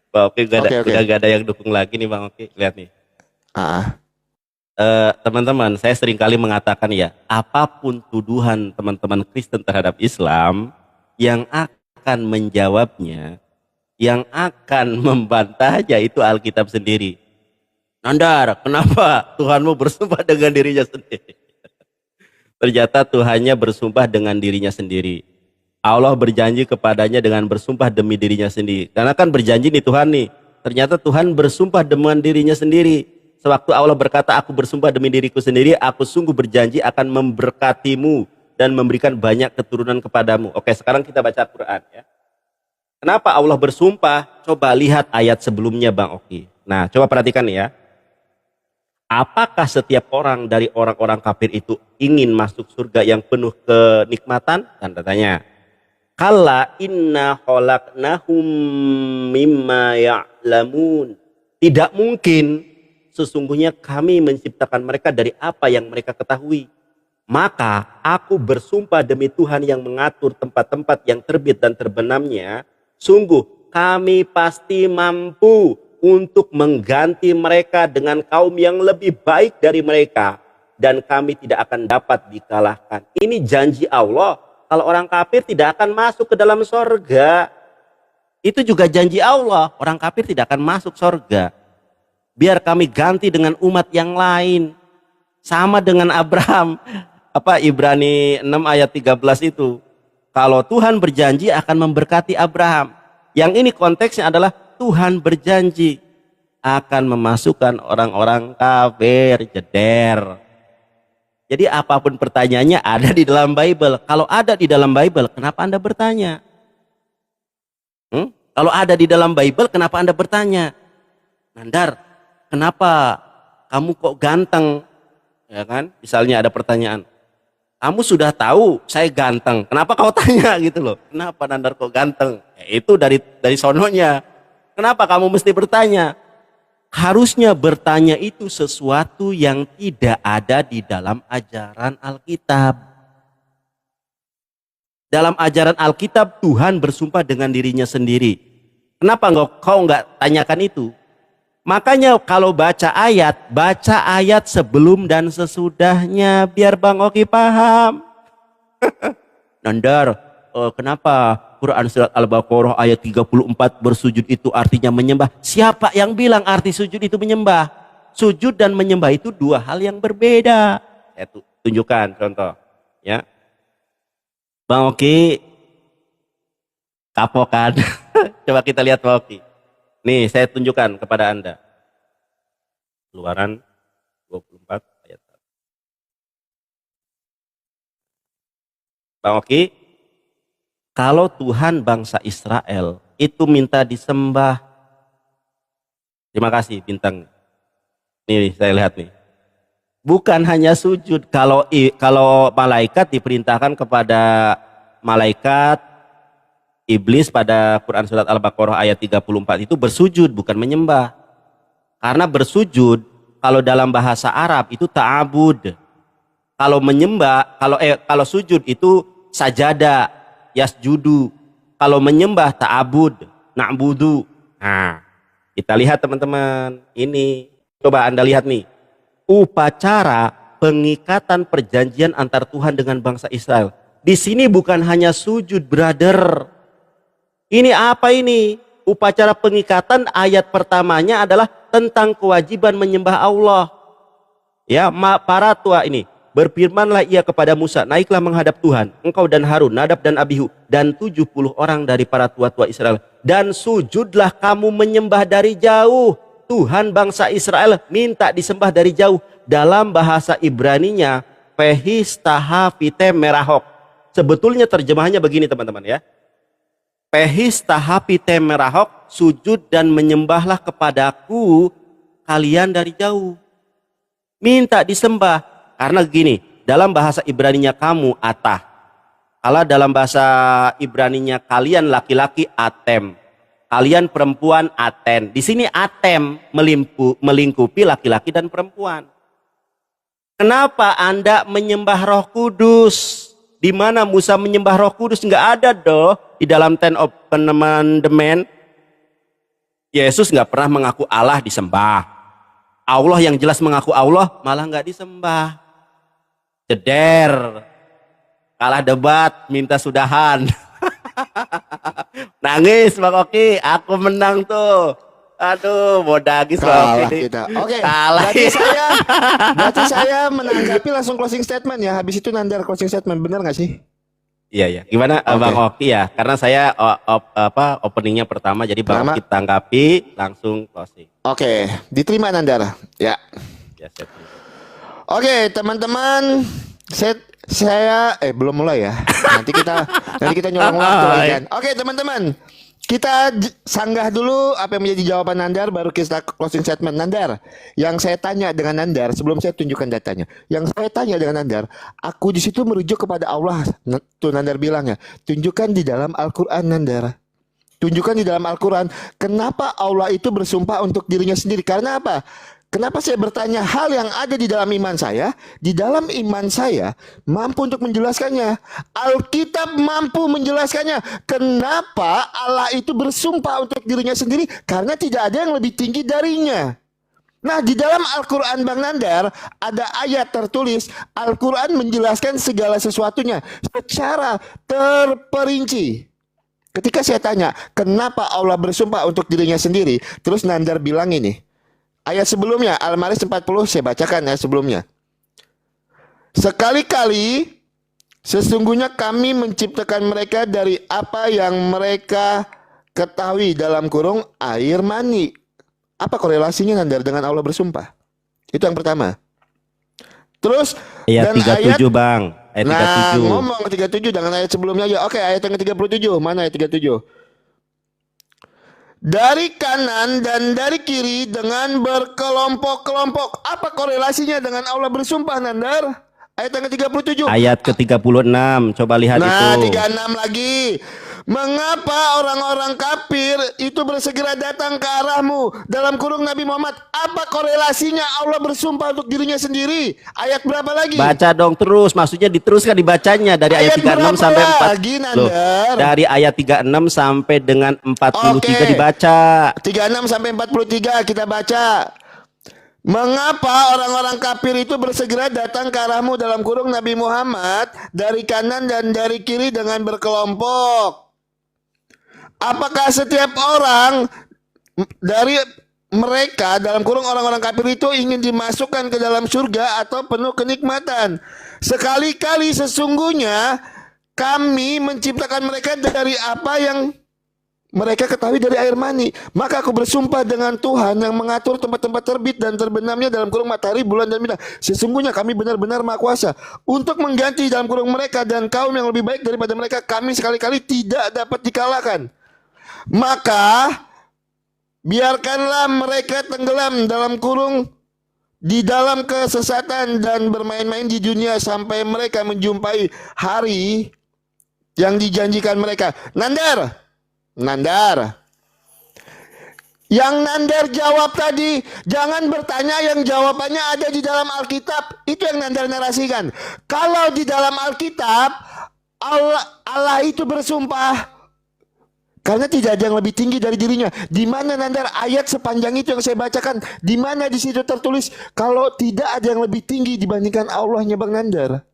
Bang Oki udah gak ada yang dukung lagi nih Bang Oki. Lihat nih. Teman-teman, saya sering kali mengatakan ya, apapun tuduhan teman-teman Kristen terhadap Islam, yang akan menjawabnya, yang akan membantahnya itu Alkitab sendiri. Nandar, kenapa Tuhanmu bersumpah dengan dirinya sendiri? Ternyata Tuhannya bersumpah dengan dirinya sendiri. Allah berjanji kepadanya dengan bersumpah demi dirinya sendiri. Karena kan berjanji nih Tuhan nih. Ternyata Tuhan bersumpah dengan dirinya sendiri. Sewaktu Allah berkata, aku bersumpah demi diriku sendiri, aku sungguh berjanji akan memberkatimu dan memberikan banyak keturunan kepadamu. Oke, sekarang kita baca Quran ya. Kenapa Allah bersumpah? Coba lihat ayat sebelumnya Bang Oki. Nah, coba perhatikan ya. Apakah setiap orang dari orang-orang kafir itu ingin masuk surga yang penuh kenikmatan? Tanda tanya. Kalla inna khalaqnahum mimma ya'lamun. Tidak mungkin, sesungguhnya kami menciptakan mereka dari apa yang mereka ketahui. Maka aku bersumpah demi Tuhan yang mengatur tempat-tempat yang terbit dan terbenamnya, sungguh kami pasti mampu untuk mengganti mereka dengan kaum yang lebih baik dari mereka, dan kami tidak akan dapat dikalahkan. Ini janji Allah, kalau orang kafir tidak akan masuk ke dalam sorga. Itu juga janji Allah, orang kafir tidak akan masuk sorga. Biar kami ganti dengan umat yang lain. Sama dengan Abraham. Ibrani 6 ayat 13 itu. Kalau Tuhan berjanji akan memberkati Abraham. Yang ini konteksnya adalah Tuhan berjanji akan memasukkan orang-orang kafir, jeder. Jadi apapun pertanyaannya ada di dalam Bible. Kalau ada di dalam Bible, kenapa Anda bertanya? Kalau ada di dalam Bible, kenapa Anda bertanya? Nandar, kenapa kamu kok ganteng? Ya kan? Misalnya ada pertanyaan. Kamu sudah tahu saya ganteng. Kenapa kau tanya gitu loh? Kenapa Nandar kok ganteng? Ya, itu dari sononya. Kenapa kamu mesti bertanya? Harusnya bertanya itu sesuatu yang tidak ada di dalam ajaran Alkitab. Dalam ajaran Alkitab Tuhan bersumpah dengan dirinya sendiri. Kenapa kau nggak tanyakan itu? Makanya kalau baca ayat sebelum dan sesudahnya biar Bang Oki paham. Nandar, kenapa Quran surat Al-Baqarah ayat 34 bersujud itu artinya menyembah? Siapa yang bilang arti sujud itu menyembah? Sujud dan menyembah itu dua hal yang berbeda. Saya tunjukkan contoh, ya. Bang Oki kapokan. Coba kita lihat Bang Oki. Nih, saya tunjukkan kepada Anda. Keluaran 24 ayat 1. Bang Oki, kalau Tuhan bangsa Israel itu minta disembah. Terima kasih bintang. Nih, saya lihat nih. Bukan hanya sujud. Kalau malaikat diperintahkan kepada malaikat iblis pada Quran surat Al-Baqarah ayat 34 itu bersujud, bukan menyembah. Karena bersujud kalau dalam bahasa Arab itu ta'abud. Kalau menyembah, kalau sujud itu sajada, yasjudu. Kalau menyembah ta'abud, na'budu. Nah, kita lihat teman-teman. Ini coba Anda lihat nih. Upacara pengikatan perjanjian antar Tuhan dengan bangsa Israel. Di sini bukan hanya sujud, brother. Ini apa ini? Upacara pengikatan ayat pertamanya adalah tentang kewajiban menyembah Allah. Ya, para tua ini. Berfirmanlah ia kepada Musa, naiklah menghadap Tuhan, engkau dan Harun, Nadab dan Abihu, dan 70 orang dari para tua-tua Israel. Dan sujudlah kamu menyembah dari jauh. Tuhan bangsa Israel minta disembah dari jauh. Dalam bahasa Ibraninya, Pehistahapite merahok. Sebetulnya terjemahannya begini teman-teman ya. Pehistahapite merahok, sujud dan menyembahlah kepadaku kalian dari jauh. Minta disembah. Karena gini, dalam bahasa Ibraninya kamu atah. Kalau dalam bahasa Ibraninya kalian laki-laki atem. Kalian perempuan aten. Di sini atem melingkupi laki-laki dan perempuan. Kenapa Anda menyembah Roh Kudus? Di mana Musa menyembah Roh Kudus? Nggak ada doh di dalam Ten of Commandment. Yesus nggak pernah mengaku Allah disembah. Allah yang jelas mengaku Allah malah nggak disembah. Jeder, kalah debat, minta sudahan. Nangis Bang Oki, aku menang tuh. Aduh, bodagis Bang Oki. Oke, Kalah. berarti saya menanggapi langsung closing statement ya. Habis itu Nandar closing statement, benar nggak sih? Iya. Gimana Bang Oki ya? Karena saya openingnya pertama, jadi Bang Oki tanggapi langsung closing. Oke, diterima Nandar. Ya. Ya, saya terima. Oke, teman-teman, saya belum mulai ya. Nanti kita nyolong waktu lagi kan. Oke, teman-teman. Kita sanggah dulu apa yang menjadi jawaban Nandar, baru kita closing statement. Nandar, yang saya tanya dengan Nandar sebelum saya tunjukkan datanya. Yang saya tanya dengan Nandar, aku di situ merujuk kepada Allah. Tuh Nandar bilang ya, tunjukkan di dalam Al-Qur'an Nandar. Tunjukkan di dalam Al-Qur'an kenapa Allah itu bersumpah untuk dirinya sendiri. Karena apa? Kenapa saya bertanya hal yang ada di dalam iman saya? Di dalam iman saya mampu untuk menjelaskannya. Alkitab mampu menjelaskannya. Kenapa Allah itu bersumpah untuk dirinya sendiri? Karena tidak ada yang lebih tinggi darinya. Nah, di dalam Al-Quran Bang Nandar ada ayat tertulis, Al-Quran menjelaskan segala sesuatunya secara terperinci. Ketika saya tanya, kenapa Allah bersumpah untuk dirinya sendiri? Terus Nandar bilang ini. Ayat sebelumnya, Al-Maris 40, saya bacakan ya sebelumnya. Sekali-kali, sesungguhnya kami menciptakan mereka dari apa yang mereka ketahui dalam kurung air mani. Apa korelasinya Nandar dengan Allah bersumpah? Itu yang pertama. Terus, ayat 37 Bang. Ayat 37. Ngomong ke 37 dengan ayat sebelumnya aja. Oke, ayat yang ke-37. Mana ayat 37? Dari kanan dan dari kiri dengan berkelompok-kelompok. Apa korelasinya dengan Allah bersumpah Nandar? Ayat yang ke-37. Ayat ke-36. Coba lihat itu. Nah, 36 lagi. Mengapa orang-orang kafir itu bersegera datang ke arahmu? Dalam kurung Nabi Muhammad. Apa korelasinya Allah bersumpah untuk dirinya sendiri? Ayat berapa lagi? Baca dong terus. Maksudnya diteruskan dibacanya. Dari ayat 36 sampai 4. Lagi, Nandar? Dari ayat 36 sampai dengan 43 dibaca. 36 sampai 43 kita baca. Mengapa orang-orang kafir itu bersegera datang ke arahmu dalam kurung Nabi Muhammad dari kanan dan dari kiri dengan berkelompok? Apakah setiap orang dari mereka dalam kurung orang-orang kafir itu ingin dimasukkan ke dalam surga atau penuh kenikmatan? Sekali-kali sesungguhnya kami menciptakan mereka dari apa yang mereka ketahui dari air mani. Maka aku bersumpah dengan Tuhan yang mengatur tempat-tempat terbit dan terbenamnya dalam kurung matahari, bulan dan bintang. Sesungguhnya kami benar-benar Maha Kuasa untuk mengganti dalam kurung mereka dan kaum yang lebih baik daripada mereka. Kami sekali-kali tidak dapat dikalahkan. Maka biarkanlah mereka tenggelam dalam kurung di dalam kesesatan dan bermain-main di dunia sampai mereka menjumpai hari yang dijanjikan mereka. Nandar, yang Nandar jawab tadi, jangan bertanya yang jawabannya ada di dalam Alkitab. Itu yang Nandar narasikan. Kalau di dalam Alkitab Allah itu bersumpah karena tidak ada yang lebih tinggi dari dirinya. Di mana Nandar ayat sepanjang itu yang saya bacakan? Di mana di situ tertulis kalau tidak ada yang lebih tinggi dibandingkan Allahnya Bang Nandar?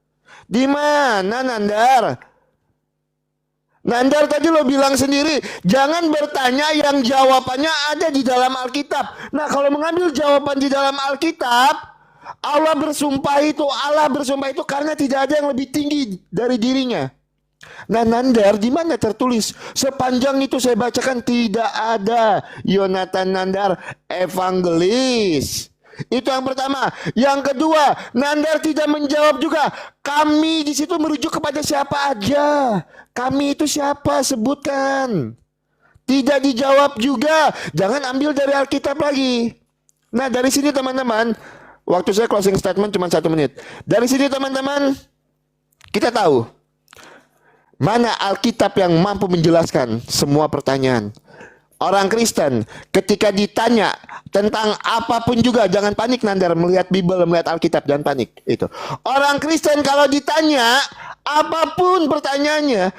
Di mana Nandar? Nandar tadi lo bilang sendiri, jangan bertanya yang jawabannya ada di dalam Alkitab. Nah, kalau mengambil jawaban di dalam Alkitab, Allah bersumpah itu karena tidak ada yang lebih tinggi dari dirinya. Nah, Nandar, di mana tertulis? Sepanjang itu saya bacakan tidak ada Yonatan Nandar evangelis. Itu yang pertama. Yang kedua, Nandar tidak menjawab juga. Kami di situ merujuk kepada siapa aja. Kami itu siapa? Sebutkan. Tidak dijawab juga. Jangan ambil dari Alkitab lagi. Nah, dari sini teman-teman, waktu saya closing statement cuma 1 menit. Dari sini teman-teman, kita tahu mana Alkitab yang mampu menjelaskan semua pertanyaan. Orang Kristen ketika ditanya tentang apapun juga, jangan panik Nandar, melihat Bible, melihat Alkitab, jangan panik. Itu. Orang Kristen kalau ditanya apapun pertanyaannya,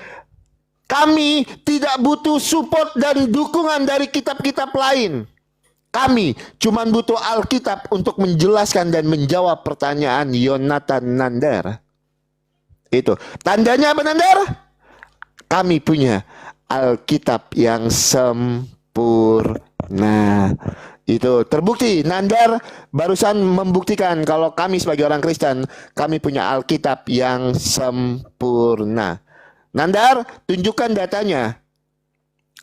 kami tidak butuh support dan dukungan dari kitab-kitab lain. Kami cuma butuh Alkitab untuk menjelaskan dan menjawab pertanyaan Yonatan Nandar. Itu. Tandanya apa Nandar? Kami punya Alkitab yang sempurna. Itu terbukti. Nandar barusan membuktikan kalau kami sebagai orang Kristen, kami punya Alkitab yang sempurna. Nandar, tunjukkan datanya.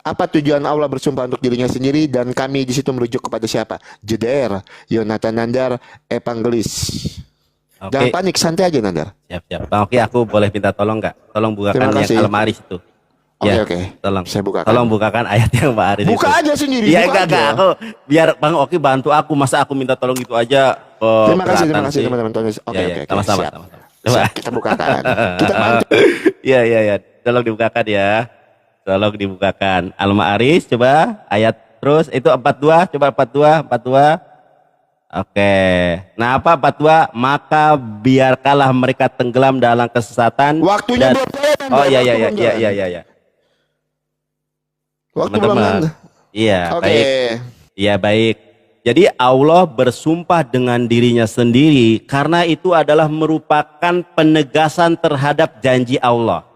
Apa tujuan Allah bersumpah untuk dirinya sendiri dan kami di situ merujuk kepada siapa? Jeder, Yonatan Nandar, evangelis. Oke. Jangan panik, santai aja Nandar. Siap. Bang Oki, aku boleh minta tolong nggak? Tolong bukakan Terima kasih. yang almaris itu. Oke. Tolong. Saya bukakan. Tolong bukakan ayat yang Mbak Aris Buka itu. aja sendiri. Iya buka enggak. aja. Aku biar Bang Oki bantu aku. Masa aku minta tolong itu aja. Terima kasih beratan sih. teman-teman. Oke. Sama-sama. Siap. Sama-sama. Siap, kita bukakan. Kita bantu. Iya. Tolong dibukakan ya. Tolong dibukakan. Al-Ma'aris coba ayat terus itu 42, coba 42. Oke. Nah, apa 42? Maka biarkanlah mereka tenggelam dalam kesesatan. Waktunya belum jalan. Oh iya. Waktu belum Teman-teman. jalan. Iya, Oke. baik. Iya, baik. Jadi Allah bersumpah dengan dirinya sendiri karena itu adalah merupakan penegasan terhadap janji Allah.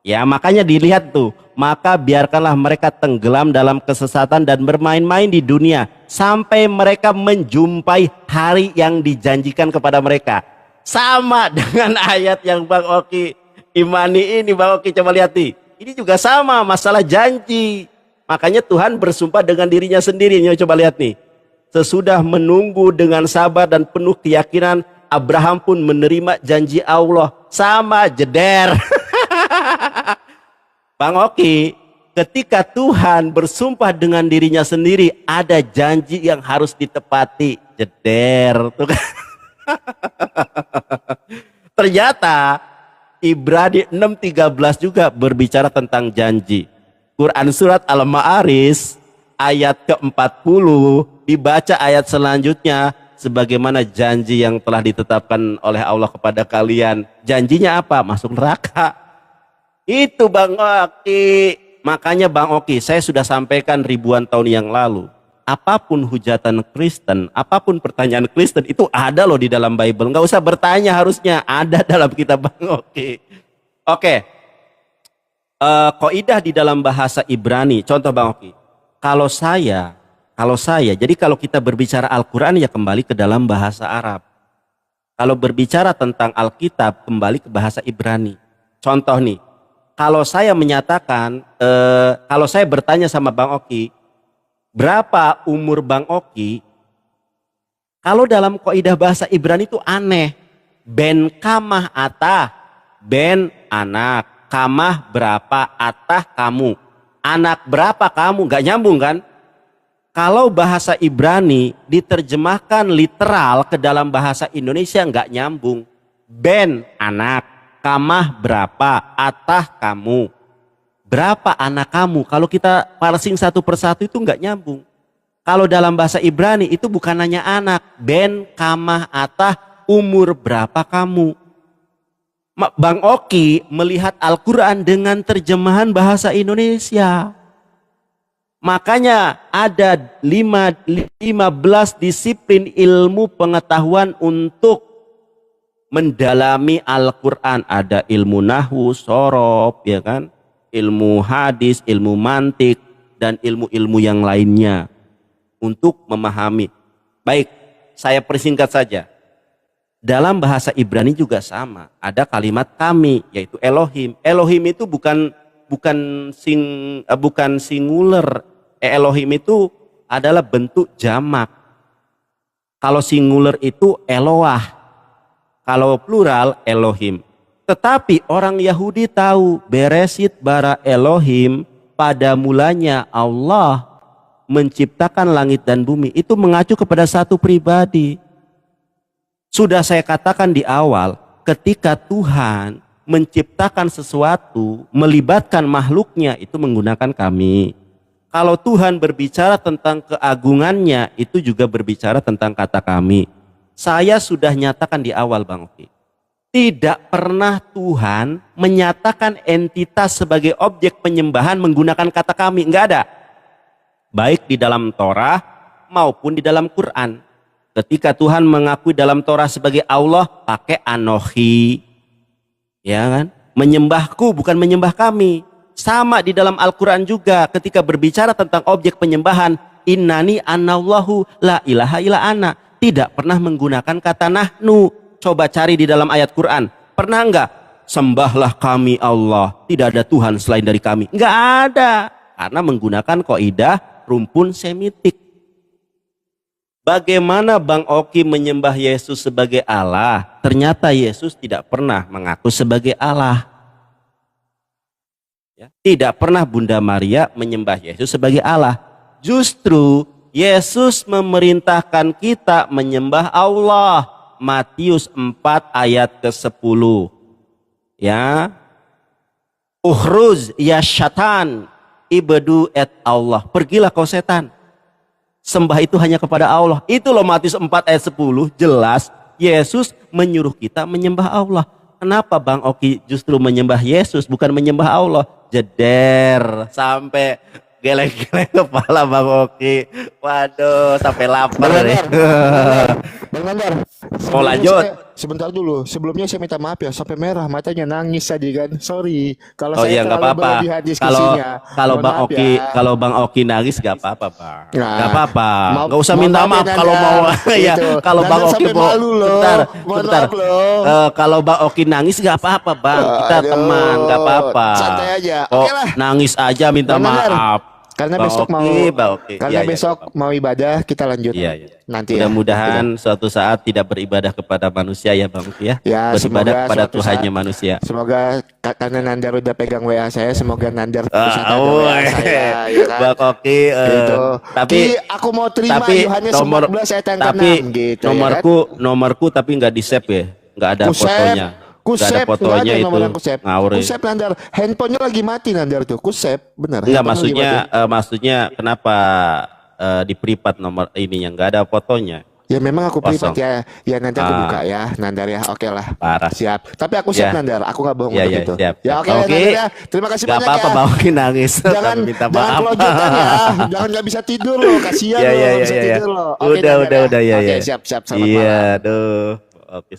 Ya, makanya dilihat tuh, maka biarkanlah mereka tenggelam dalam kesesatan dan bermain-main di dunia sampai mereka menjumpai hari yang dijanjikan kepada mereka. Sama dengan ayat yang Bang Oki imani ini, Bang Oki coba lihat nih. Ini juga sama masalah janji. Makanya Tuhan bersumpah dengan dirinya sendiri. Coba lihat nih. Sesudah menunggu dengan sabar dan penuh keyakinan, Abraham pun menerima janji Allah. Sama jeder. Bang Oki, ketika Tuhan bersumpah dengan dirinya sendiri, ada janji yang harus ditepati. Jeder. Tuh kan. Ternyata Ibrani 6:13 juga berbicara tentang janji. Quran surat Al-Ma'aris ayat ke-40 dibaca ayat selanjutnya sebagaimana janji yang telah ditetapkan oleh Allah kepada kalian. Janjinya apa? Masuk neraka. Itu Bang Oki. Makanya Bang Oki, saya sudah sampaikan ribuan tahun yang lalu. Apapun hujatan Kristen, apapun pertanyaan Kristen itu ada loh di dalam Bible. Nggak usah bertanya, harusnya ada dalam kitab Bang Oki. Oke. Kaidah di dalam bahasa Ibrani, contoh Bang Oki. Kalau saya, jadi kalau kita berbicara Al-Quran ya kembali ke dalam bahasa Arab. Kalau berbicara tentang Alkitab kembali ke bahasa Ibrani. Contoh nih, kalau saya menyatakan, kalau saya bertanya sama Bang Oki, berapa umur Bang Oki? Kalau dalam kaidah bahasa Ibrani itu aneh. Ben kamah atah, ben anak. Kamah berapa, atah kamu. Anak berapa kamu, gak nyambung kan? Kalau bahasa Ibrani diterjemahkan literal ke dalam bahasa Indonesia gak nyambung. Ben anak, kamah berapa, atah kamu. Berapa anak kamu? Kalau kita parsing satu persatu itu gak nyambung. Kalau dalam bahasa Ibrani itu bukan hanya anak. Ben, kamah, atah, umur berapa kamu. Bang Oki melihat Al-Quran dengan terjemahan bahasa Indonesia. Makanya ada 15 disiplin ilmu pengetahuan untuk mendalami Al-Quran. Ada ilmu nahwu, sorob, ya kan? Ilmu hadis, ilmu mantik, dan ilmu-ilmu yang lainnya. Untuk memahami. Baik, saya persingkat saja. Dalam bahasa Ibrani juga sama. Ada kalimat kami, yaitu Elohim. Elohim itu bukan singular. Elohim itu adalah bentuk jamak. Kalau singular itu Eloah. Kalau plural Elohim. Tetapi orang Yahudi tahu Beresit bara Elohim, pada mulanya Allah menciptakan langit dan bumi. Itu mengacu kepada satu pribadi. Sudah saya katakan di awal, ketika Tuhan menciptakan sesuatu, melibatkan makhluknya, itu menggunakan kami. Kalau Tuhan berbicara tentang keagungannya, itu juga berbicara tentang kata kami. Saya sudah nyatakan di awal, Bang Oki. Tidak pernah Tuhan menyatakan entitas sebagai objek penyembahan menggunakan kata kami. Enggak ada. Baik di dalam Torah maupun di dalam Quran. Ketika Tuhan mengakui dalam Torah sebagai Allah, pakai Anohi. Ya kan? Menyembahku bukan menyembah kami. Sama di dalam Al-Quran juga, ketika berbicara tentang objek penyembahan, innani anallahu la ilaha illa ana. Tidak pernah menggunakan kata nahnu. Coba cari di dalam ayat Quran. Pernah enggak? Sembahlah kami Allah. Tidak ada Tuhan selain dari kami. Enggak ada. Karena menggunakan kaidah rumpun semitik. Bagaimana Bang Oki menyembah Yesus sebagai Allah? Ternyata Yesus tidak pernah mengaku sebagai Allah. Ya, tidak pernah Bunda Maria menyembah Yesus sebagai Allah. Justru Yesus memerintahkan kita menyembah Allah. Matius 4 ayat ke-10. Ya. Uhruz ya syaitan ibadu et Allah. Pergilah kau setan. Sembah itu hanya kepada Allah. Itu loh Matius 4 ayat 10. Jelas Yesus menyuruh kita menyembah Allah. Kenapa Bang Oki justru menyembah Yesus bukan menyembah Allah? Jeder sampai geleng-geleng kepala Bang Oki. Waduh, sampai lapar ya. Bang Nandar, Mau lanjut? Sebentar dulu. Sebelumnya saya minta maaf ya, sampai merah matanya, nangis tadi kan. Sorry. Kalau Oh saya iya, nggak terlalu apa-apa. berlebihan diskusinya. Kalau Mohon Bang maaf Oki, ya. kalau Bang Oki nangis nggak apa-apa, Bang. Nah, Nggak apa-apa. Nggak usah mohon minta maaf ya, maaf kalau Nandar. mau. Ya, Gitu. kalau Bang Nandar Oki sampai mau. malu loh. Sebentar, Mohon sebentar. maaf loh. Kalau Bang Oki nangis nggak apa-apa, Bang. Kita Aduh, teman, nggak apa-apa. santai aja. Oh, Oke lah. nangis aja minta Bang Nandar, maaf. Karena Bang besok Oki, mau Bang Oki. karena Iya, iya, besok nggak apa-apa. mau ibadah, kita lanjut Iya, iya. nanti ya. Mudah-mudahan suatu saat tidak beribadah kepada manusia ya Bang Oki ya. Ya, Beribadah semoga kepada suatu Tuhannya saat- manusia. Semoga karena Nandar udah pegang WA saya, semoga Nandar bisa ada Oh, WA saya, ya kan? Bang Oki, Gitu. tapi Ki, aku mau terima tapi Yohanes nomor 14 ayat yang tapi ke-6 gitu nomorku tapi nggak di save ya, nggak ada fotonya. Nggak ada fotonya itu ngawur ya. Kusep Nandar, handphonenya lagi mati Nandar tuh. Kusep, benar. Enggak, handphone lagi mati. maksudnya kenapa di privat nomor ini yang nggak ada fotonya? Ya memang aku privat kosong. ya. Ya nanti aku Ah. buka ya Nandar ya. Oke lah. Parah. Siap. Tapi aku siap Ya. Nandar. Aku nggak bohong Ya, untuk ya, itu. siap. Ya oke Oke. Nandar ya. Terima kasih Nggak banyak apa-apa ya. Bang Oki nangis. Jangan Tapi minta jangan maaf. kelojotan ya. Jangan nggak bisa tidur loh. Kasihan Ya, loh ya, nggak ya, bisa ya. tidur loh. Oke, Udah, Nandar udah, ya. Oke siap. Selamat malam. Iya, aduh. Oke,